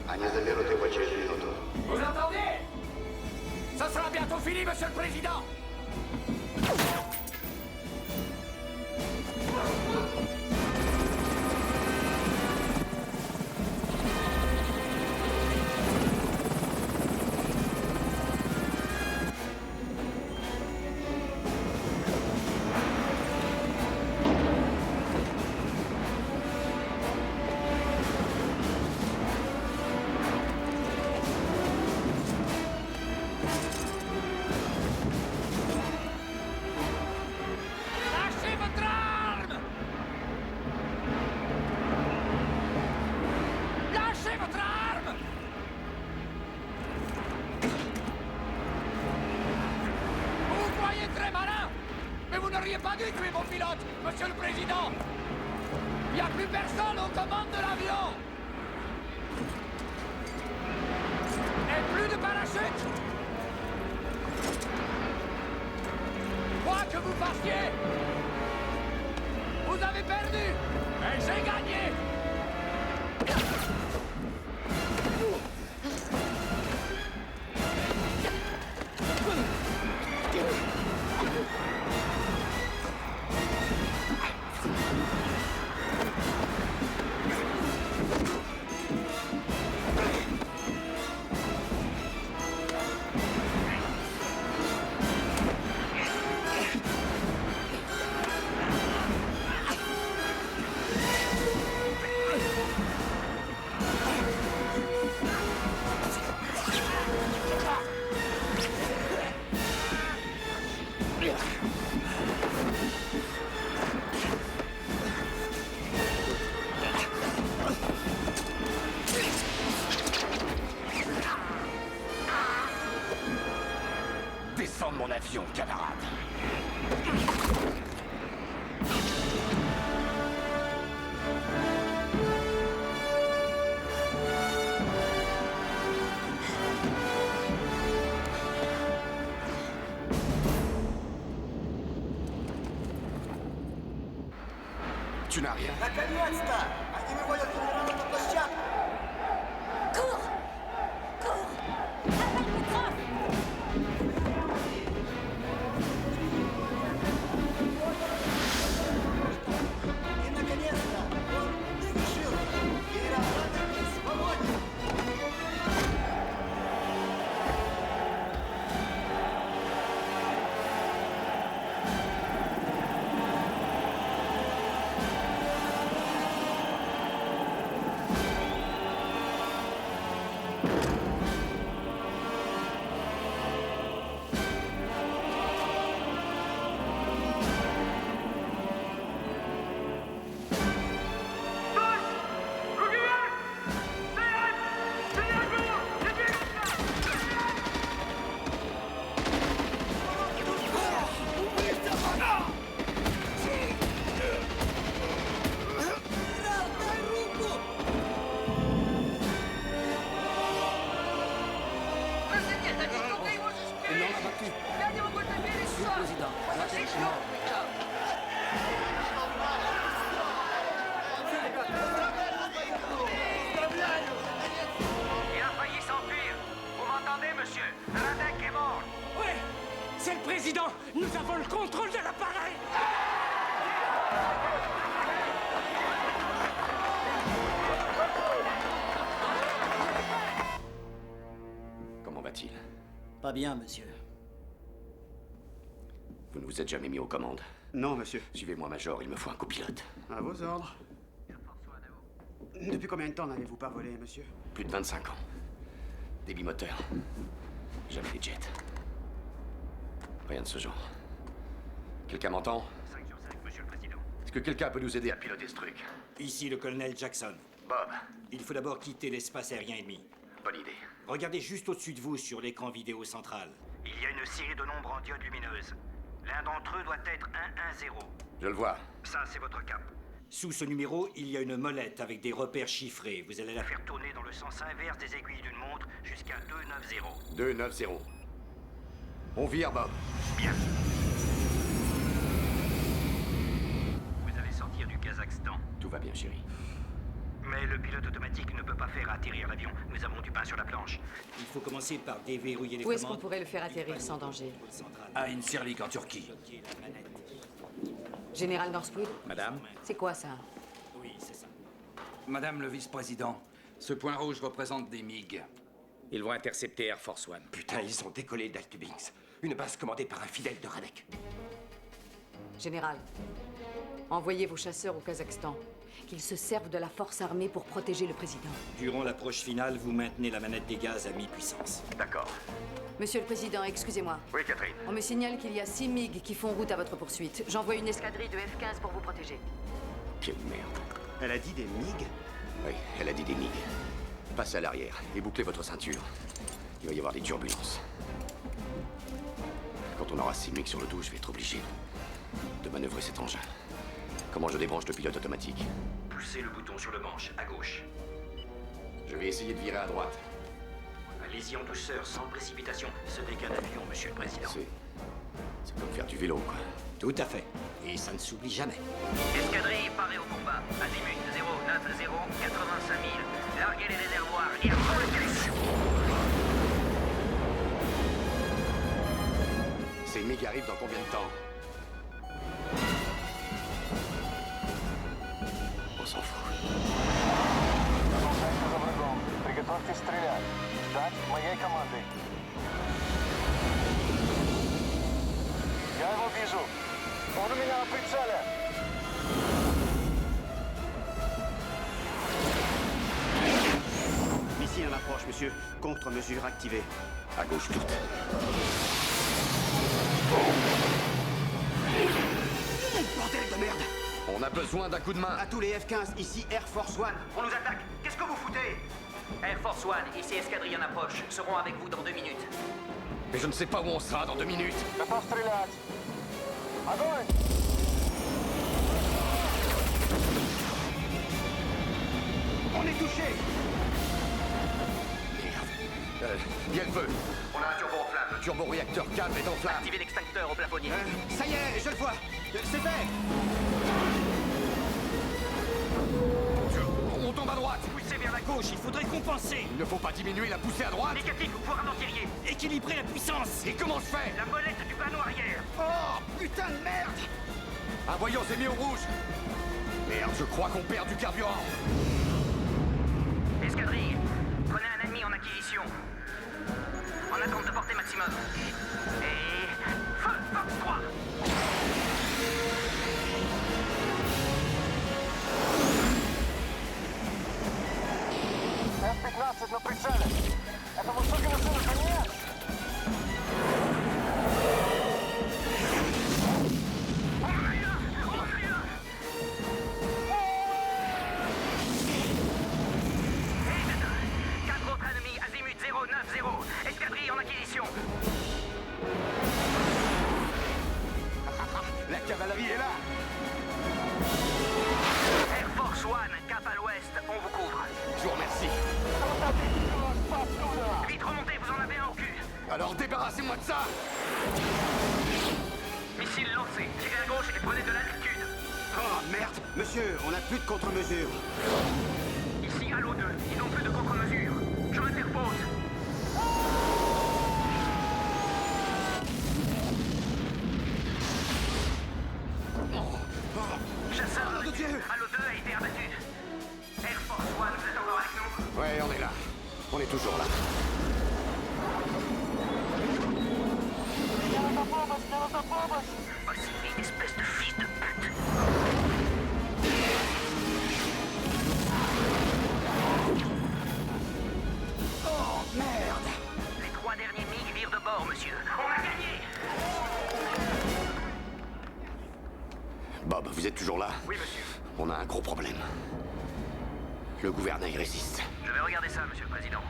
[SPEAKER 7] Они заберут его через минуту.
[SPEAKER 15] Vous entendez? Ce sera bientôt fini, monsieur le président! Lâchez votre arme! Lâchez votre arme! Vous vous croyez très malin, mais vous n'auriez pas dû tuer mon pilote, monsieur le président! Il n'y a plus personne aux commandes de l'avion! Et plus de parachute! Quoi que vous fassiez, vous avez perdu et j'ai gagné.
[SPEAKER 4] Descends de mon avion, camarade. Tu n'as rien.
[SPEAKER 7] Наконец-то! Они выводят генерала на площадку!
[SPEAKER 13] Cours! Cours! Appelle Petrov!
[SPEAKER 7] И наконец-то он свершился! Генерал Радек свободен!
[SPEAKER 3] l'a battu.
[SPEAKER 13] Andiamo col tagliere
[SPEAKER 3] Monsieur le Président, Radek est mort.
[SPEAKER 24] Il a failli s'enfuir. Vous m'entendez, monsieur? Radek est mort.
[SPEAKER 15] Ouais, c'est le président. Nous avons le contrôle de l'appareil.
[SPEAKER 4] Comment va-t-il?
[SPEAKER 10] Pas bien, monsieur.
[SPEAKER 4] Vous ne vous êtes jamais mis aux commandes?
[SPEAKER 20] Non, monsieur.
[SPEAKER 4] Suivez-moi, Major, il me faut un copilote.
[SPEAKER 20] À vos ordres. Depuis combien de temps n'avez-vous pas volé, monsieur?
[SPEAKER 4] Plus de 25 ans. Des bimoteurs. Jamais des jets. Rien de ce genre. Quelqu'un m'entend?
[SPEAKER 24] 5 sur 5, monsieur le président.
[SPEAKER 4] Est-ce que quelqu'un peut nous aider à piloter ce truc?
[SPEAKER 12] Ici le colonel Jackson.
[SPEAKER 4] Bob.
[SPEAKER 12] Il faut d'abord quitter l'espace aérien ennemi.
[SPEAKER 4] Bonne idée.
[SPEAKER 12] Regardez juste au-dessus de vous sur l'écran vidéo central.
[SPEAKER 24] Il y a une série de nombres en diode lumineuse. L'un d'entre eux doit être 110.
[SPEAKER 4] Je le vois.
[SPEAKER 24] Ça, c'est votre cap.
[SPEAKER 12] Sous ce numéro, il y a une molette avec des repères chiffrés. Vous allez la faire
[SPEAKER 24] Faire tourner dans le sens inverse des aiguilles d'une montre jusqu'à 290.
[SPEAKER 4] 290. On vire, Bob.
[SPEAKER 24] Bien. Vous allez sortir du Kazakhstan.
[SPEAKER 4] Tout va bien, chérie.
[SPEAKER 24] Mais le pilote automatique ne peut pas faire atterrir l'avion. Nous avons du pain sur la planche.
[SPEAKER 12] Il faut commencer par déverrouiller les
[SPEAKER 17] Où est-ce qu'on
[SPEAKER 12] commandes.
[SPEAKER 17] pourrait le faire atterrir sans danger?
[SPEAKER 21] À Incirlik en Turquie.
[SPEAKER 17] Général Northwood?
[SPEAKER 21] Madame?
[SPEAKER 17] C'est quoi ça?
[SPEAKER 12] Oui, c'est ça.
[SPEAKER 21] Madame le vice-président, ce point rouge représente des MiG.
[SPEAKER 11] Ils vont intercepter Air Force One. Putain, ils ont décollé d'Altubinsk. Une base commandée par un fidèle de Radek.
[SPEAKER 17] Général, envoyez vos chasseurs au Kazakhstan. Qu'ils se servent de la force armée pour protéger le président.
[SPEAKER 12] Durant l'approche finale, vous maintenez la manette des gaz à mi-puissance.
[SPEAKER 4] D'accord.
[SPEAKER 17] Monsieur le Président, excusez-moi.
[SPEAKER 4] Oui, Catherine.
[SPEAKER 17] On me signale qu'il y a 6 MiG qui font route à votre poursuite. J'envoie une escadrille de F-15 pour vous protéger.
[SPEAKER 4] Quelle merde.
[SPEAKER 20] Elle a dit des MiG?
[SPEAKER 4] Oui, elle a dit des MiG. Passez à l'arrière et bouclez votre ceinture. Il va y avoir des turbulences. Quand on aura 6 MiG sur le dos, je vais être obligé de manœuvrer cet engin. Comment je débranche le pilote automatique?
[SPEAKER 24] Poussez le bouton sur le manche, à gauche.
[SPEAKER 4] Je vais essayer de virer à droite.
[SPEAKER 24] Allez-y en douceur, sans précipitation. Ce n'est qu'un avion, monsieur le président.
[SPEAKER 4] C'est comme faire du vélo, quoi.
[SPEAKER 12] Tout à fait. Et ça ne s'oublie jamais.
[SPEAKER 24] Escadrille, parée au combat. Azimut 090, 85 000. Larguez les réservoirs et à fond le caisse.
[SPEAKER 4] Ces MiG arrivent dans combien de temps? On s'en fout.
[SPEAKER 18] Приготовьтесь стрелять. Ждать моей команды. Я его вижу. Он у меня на прицеле.
[SPEAKER 20] Missile en approche, monsieur. Contre-mesure activée.
[SPEAKER 4] À gauche toute.
[SPEAKER 20] Bordel de merde!
[SPEAKER 4] On a besoin d'un coup de main.
[SPEAKER 20] À tous les F-15, ici Air Force One.
[SPEAKER 24] On nous attaque. Qu'est-ce que vous foutez? Air Force One, ici escadrille en approche. Seront avec vous dans 2 minutes.
[SPEAKER 4] Mais je ne sais pas où on sera dans 2 minutes.
[SPEAKER 18] Готов стрелять. Огонь!
[SPEAKER 20] On est touché!
[SPEAKER 4] Merde. Il y a le feu.
[SPEAKER 24] On a un turbo en flamme.
[SPEAKER 4] Le turboréacteur 4 est en flamme.
[SPEAKER 24] Activez l'extincteur au plafonnier.
[SPEAKER 20] Ça y est, je le vois. C'est fait!
[SPEAKER 4] On tombe à droite.
[SPEAKER 24] Poussez vers la gauche, il faudrait compenser.
[SPEAKER 4] Il ne faut pas diminuer la poussée à droite.
[SPEAKER 24] Négatif, vous ralentiriez.
[SPEAKER 12] Équilibrer la puissance.
[SPEAKER 4] Et comment je fais?
[SPEAKER 24] La molette du panneau arrière.
[SPEAKER 20] Oh, putain de merde!
[SPEAKER 4] Un voyant s'est mis au rouge. Merde, je crois qu'on perd du carburant.
[SPEAKER 24] Escadrille, prenez un ennemi en acquisition. En attente de portée maximum. Et... feu, force 3.
[SPEAKER 18] F-15 на прицеле. Этому сукину сыну конец!
[SPEAKER 24] Quatre autres ennemis, azimut 090.
[SPEAKER 4] alors débarrassez-moi de ça!
[SPEAKER 24] Missile lancé. Tirez à gauche et prenez de l'altitude.
[SPEAKER 20] Oh, merde! Monsieur, on n'a plus de contre-mesure.
[SPEAKER 24] Ici, Halo 2. Ils n'ont plus de contre-mesure. Je m'interpose. Chasseur de Dieu! Halo 2 a été abattu. Air Force One, vous êtes encore avec nous?
[SPEAKER 4] Ouais, on est là. On est toujours là.
[SPEAKER 24] Ossifie, espèce de fils de pute.
[SPEAKER 20] Oh, merde!
[SPEAKER 24] Les 3 derniers MiG virent de bord, monsieur. On a gagné!
[SPEAKER 4] Bob, vous êtes toujours là?
[SPEAKER 24] Oui, monsieur.
[SPEAKER 4] On a un gros problème. Le gouvernail résiste.
[SPEAKER 24] Je vais regarder ça, monsieur le président.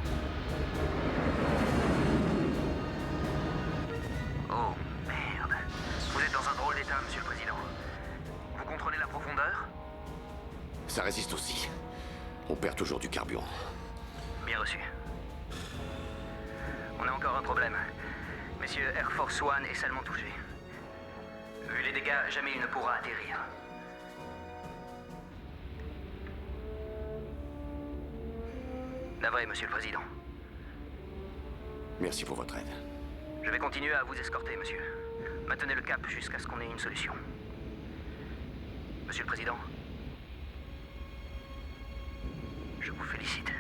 [SPEAKER 24] Oh, merde. Vous êtes dans un drôle d'état, monsieur le président. Vous contrôlez la profondeur?
[SPEAKER 4] Ça résiste aussi. On perd toujours du carburant.
[SPEAKER 24] Bien reçu. On a encore un problème. Messieurs, Air Force One est salement touché. Vu les dégâts, jamais il ne pourra atterrir. Navré, monsieur le président.
[SPEAKER 4] Merci pour votre aide.
[SPEAKER 24] Je vais continuer à vous escorter, monsieur. Maintenez le cap jusqu'à ce qu'on ait une solution. Monsieur le président, je vous félicite.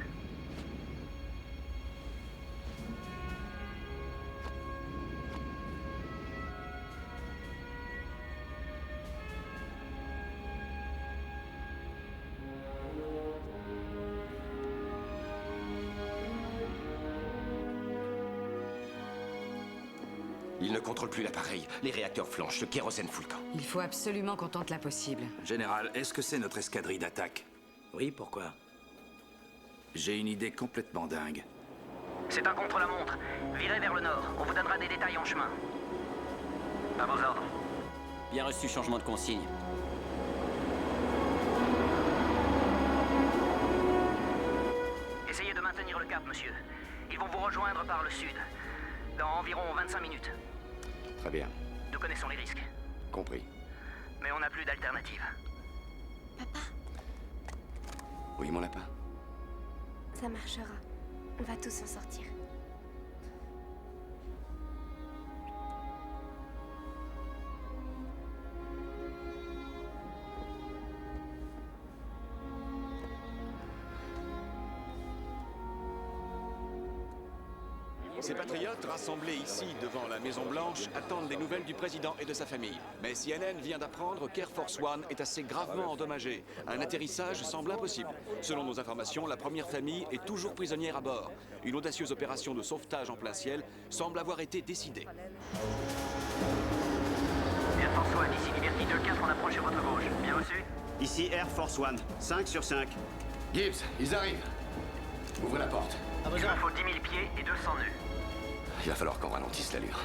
[SPEAKER 11] Il ne contrôle plus l'appareil. Les réacteurs flanchent, le kérosène fout le camp.
[SPEAKER 17] Il faut absolument qu'on tente l'impossible.
[SPEAKER 9] Général, est-ce que c'est notre escadrille d'attaque?
[SPEAKER 12] Oui, pourquoi?
[SPEAKER 9] J'ai une idée complètement dingue.
[SPEAKER 24] C'est un contre-la-montre. Virez vers le nord. On vous donnera des détails en chemin. À vos ordres.
[SPEAKER 3] Bien reçu, changement de consigne.
[SPEAKER 24] Essayez de maintenir le cap, monsieur. Ils vont vous rejoindre par le sud. Dans environ 25 minutes.
[SPEAKER 4] Très bien.
[SPEAKER 24] Nous connaissons les risques.
[SPEAKER 4] Compris.
[SPEAKER 24] Mais on n'a plus d'alternative.
[SPEAKER 4] Oui, mon lapin?
[SPEAKER 16] Ça marchera. On va tous s'en sortir.
[SPEAKER 22] Ces patriotes, rassemblés ici devant la Maison-Blanche, attendent des nouvelles du président et de sa famille. Mais CNN vient d'apprendre qu'Air Force One est assez gravement endommagé. Un atterrissage semble impossible. Selon nos informations, la première famille est toujours prisonnière à bord. Une audacieuse opération de sauvetage en plein ciel semble avoir été décidée.
[SPEAKER 24] Air Force One, ici Liberty 2-4 en approche sur votre gauche. Bien reçu?
[SPEAKER 20] Ici Air Force One, 5 sur 5.
[SPEAKER 4] Gibbs, ils arrivent. Ouvrez la porte.
[SPEAKER 24] Il me faut 10 000 pieds et 200 nœuds.
[SPEAKER 4] Il va falloir qu'on ralentisse l'allure.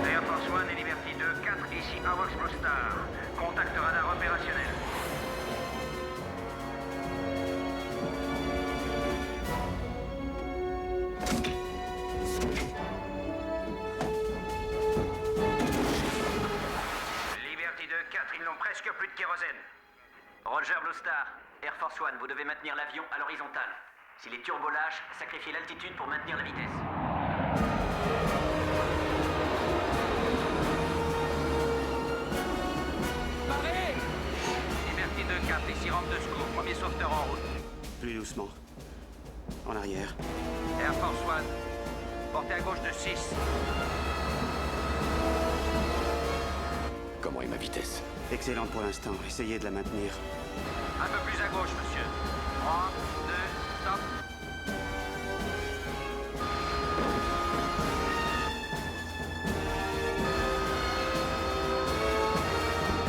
[SPEAKER 24] Air Force One et Liberty 2-4, ici Avox Prostar. Contact radar opérationnel. Liberty 2-4, ils n'ont presque plus de kérosène. Roger Blue Star. Air Force One, vous devez maintenir l'avion à l'horizontale. Si les turbos lâchent, sacrifiez l'altitude pour maintenir la vitesse.
[SPEAKER 15] Paré!
[SPEAKER 24] Liberty 2-4, ici rampe de secours. Premier sauveteur en route.
[SPEAKER 20] Plus doucement. En arrière.
[SPEAKER 24] Air Force One, portez à gauche de 6.
[SPEAKER 4] Comment est ma vitesse?
[SPEAKER 20] Excellente pour l'instant. Essayez de la maintenir.
[SPEAKER 24] Un peu plus à gauche, monsieur. 3, 2, stop.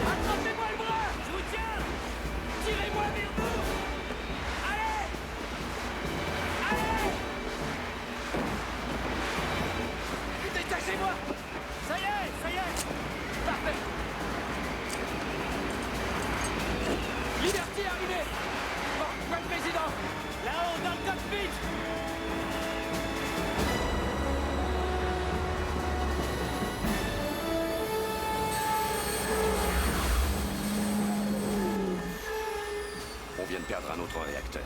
[SPEAKER 15] Attrapez-moi le bras! Je vous tiens! Tirez-moi vers vous! Allez! Allez! Détachez-moi! Ça y est! Parfait! Liberty arrivé! Bon, quoi le président?
[SPEAKER 4] perdre un autre réacteur.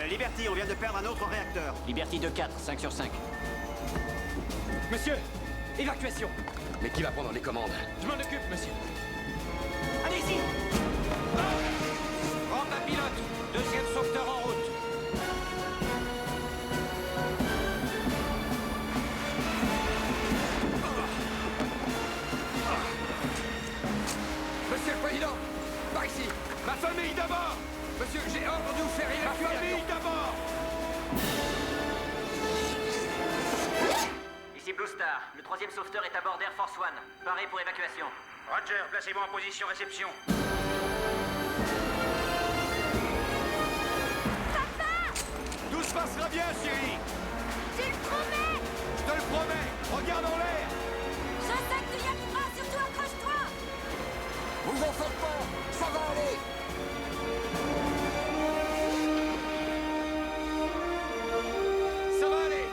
[SPEAKER 20] Liberty, on vient de perdre un autre réacteur.
[SPEAKER 24] Liberty 2-4, 5 sur 5.
[SPEAKER 19] Monsieur, évacuation.
[SPEAKER 4] Mais qui va prendre les commandes?
[SPEAKER 19] Je m'en occupe, monsieur. Allez-y. Rampe à pilote. Deuxième sauveteur en route.
[SPEAKER 15] Monsieur le Président, par ici. Ma famille d'abord. Monsieur, j'ai ordre de vous faire évacuer. Ma famille d'abord.
[SPEAKER 24] Ici Blue Star. Le troisième sauveteur est à bord d'Air Force One. Paré pour évacuation.
[SPEAKER 2] Roger, placez-moi en position réception.
[SPEAKER 15] Tout se passera bien, chérie.
[SPEAKER 13] Tu le promets?
[SPEAKER 15] Je te le promets. Regarde en l'air.
[SPEAKER 13] Je sais que tu y arriveras, surtout accroche-toi.
[SPEAKER 15] Vous en faites pas. Ça va aller. Ça va aller.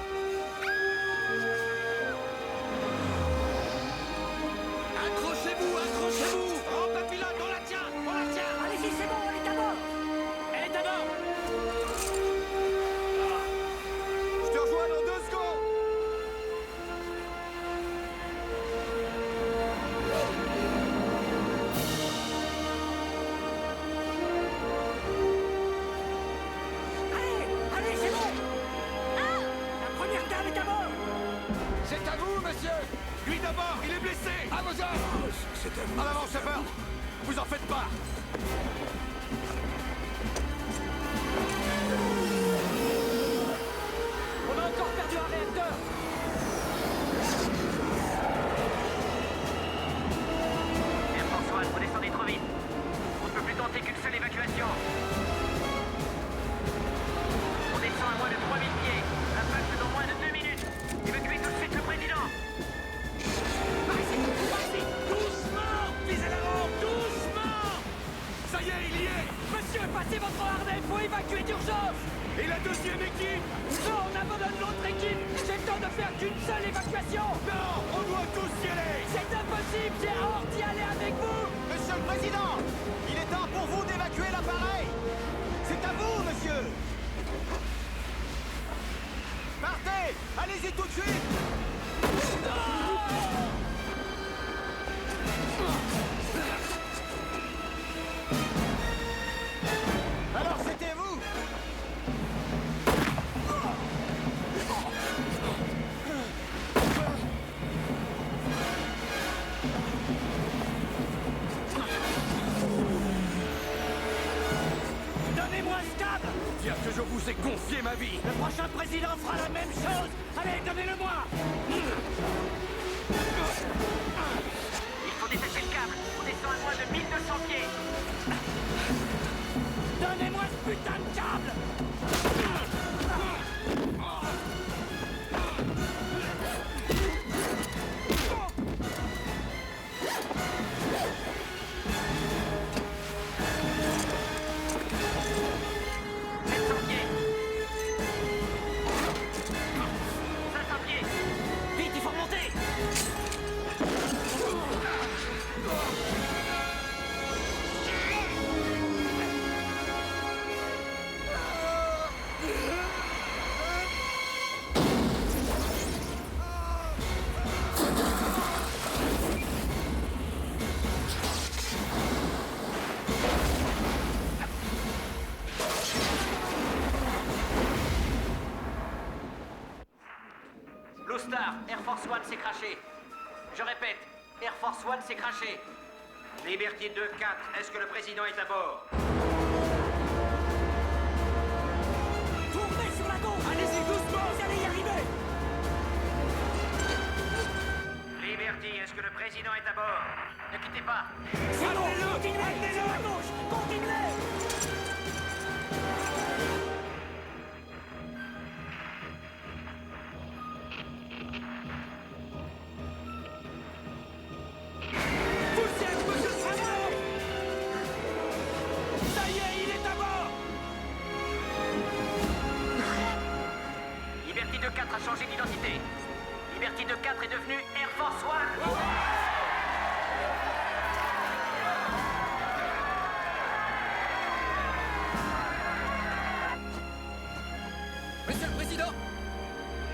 [SPEAKER 15] Accrochez-vous, accrochez-vous. Rampe à pilote, on la tient, on la tient.
[SPEAKER 13] Allez-y, c'est bon, elle est à bord.
[SPEAKER 19] Elle est à bord.
[SPEAKER 15] Je te rejoins dans 2 secondes.
[SPEAKER 13] Allez, c'est bon. Ah, la première dame est à bord.
[SPEAKER 15] C'est à vous, monsieur. Lui d'abord, il est blessé. À vos ordres.
[SPEAKER 4] C'est à vous.
[SPEAKER 15] En avant, chauffeur. Vous en faites pas.
[SPEAKER 19] On a encore perdu un réacteur.
[SPEAKER 24] Air Force One, vous descendez trop vite. On ne peut plus tenter qu'une seule évacuation. On descend à moins de 3000 pieds. Impact dans moins de 2 minutes. Évacuez tout de suite le président.
[SPEAKER 15] Doucement. Visez la rampe, doucement. Ça y est, il y est.
[SPEAKER 19] Monsieur, passez votre harnais, faut évacuer d'urgence.
[SPEAKER 15] Et la deuxième équipe?
[SPEAKER 19] Non, on abandonne l'autre équipe. J'ai le temps de faire qu'une seule évacuation.
[SPEAKER 15] Non, on doit tous y aller.
[SPEAKER 19] C'est impossible, j'ai hors d'y aller avec vous.
[SPEAKER 20] Monsieur le Président, il est temps pour vous d'évacuer l'appareil. C'est à vous, monsieur. Partez. Allez-y tout de suite. Alors, c'était vous.
[SPEAKER 19] Donnez-moi ce câble.
[SPEAKER 15] Dire que je vous ai confié ma vie.
[SPEAKER 19] Le prochain président fera la même chose. Allez, donnez-le-moi.
[SPEAKER 24] Il faut détacher le câble. On descend à moins de 1200 pieds.
[SPEAKER 19] Donnez-moi ce putain de câble.
[SPEAKER 24] Vite, il faut remonter. Blue Star, Air Force One s'est craché. Je répète, Air Force One s'est craché.
[SPEAKER 2] Liberty 2-4, est-ce que le président est à bord?
[SPEAKER 19] Tournez sur la gauche. Allez-y doucement, vous allez y arriver.
[SPEAKER 2] Liberty, est-ce que le président est à bord?
[SPEAKER 24] Ne quittez pas.
[SPEAKER 19] Continuez sur la gauche. Continuez. Poussez un peu ce travail. Ça y est, il est à bord.
[SPEAKER 24] Liberty 2-4 a changé d'identité. Liberty 2-4 est devenu Air Force One.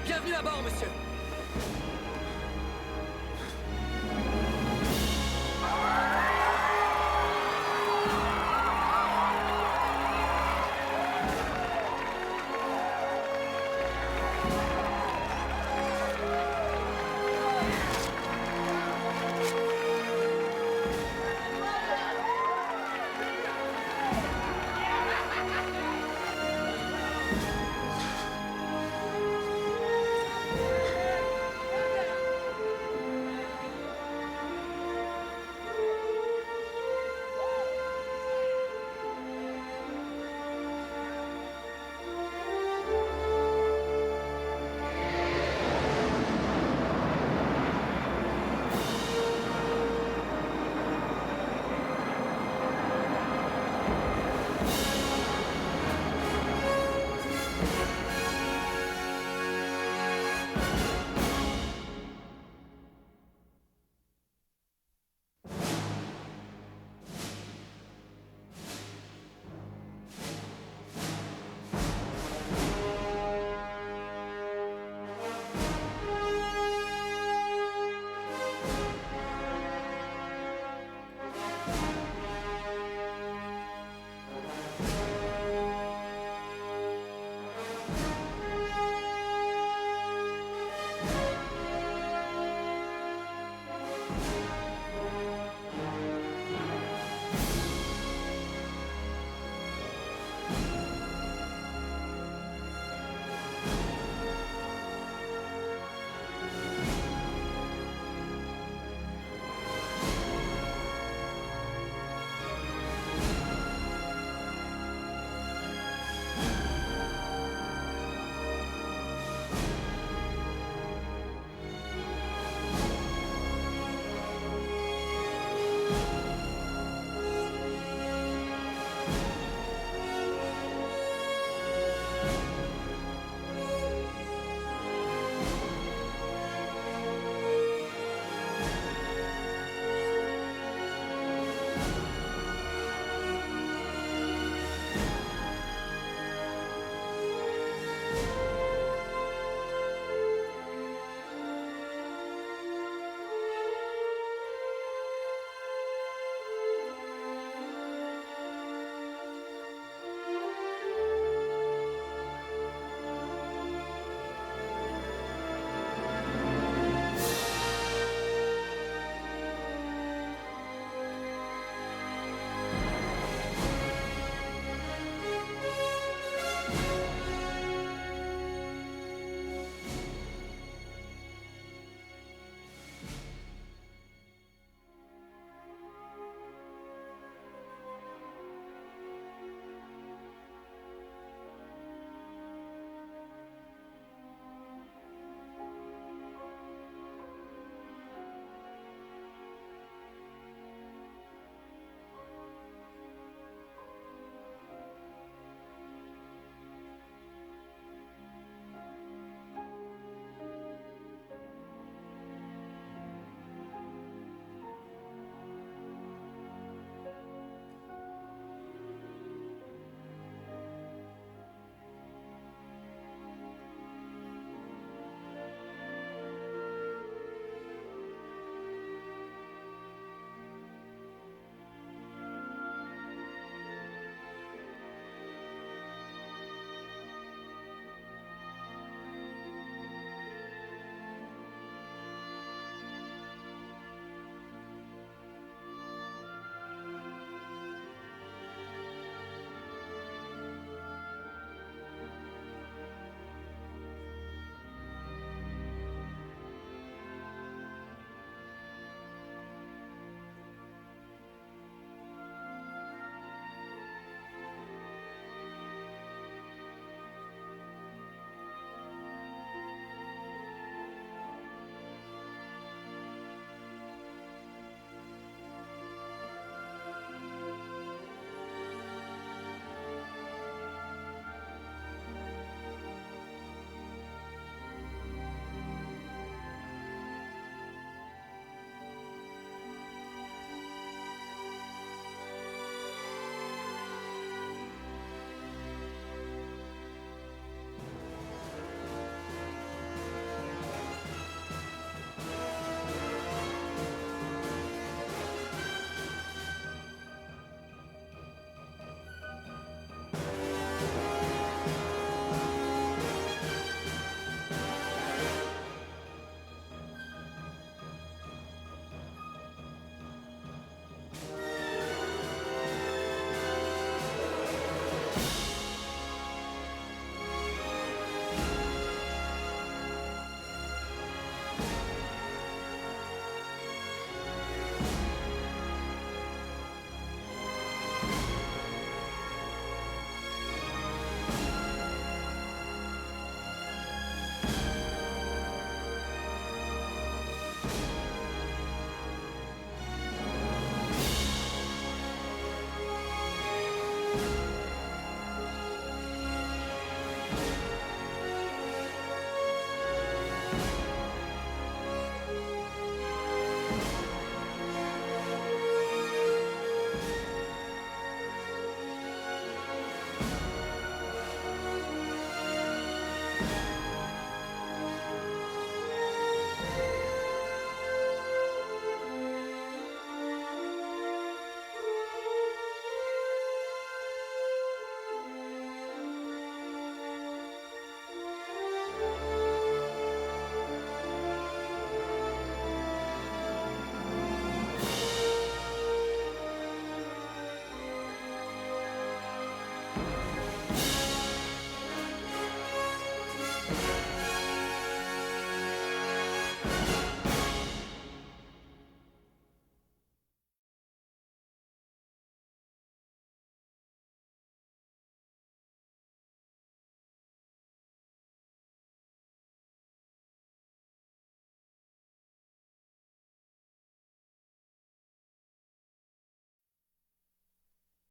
[SPEAKER 3] Bienvenue à bord, monsieur.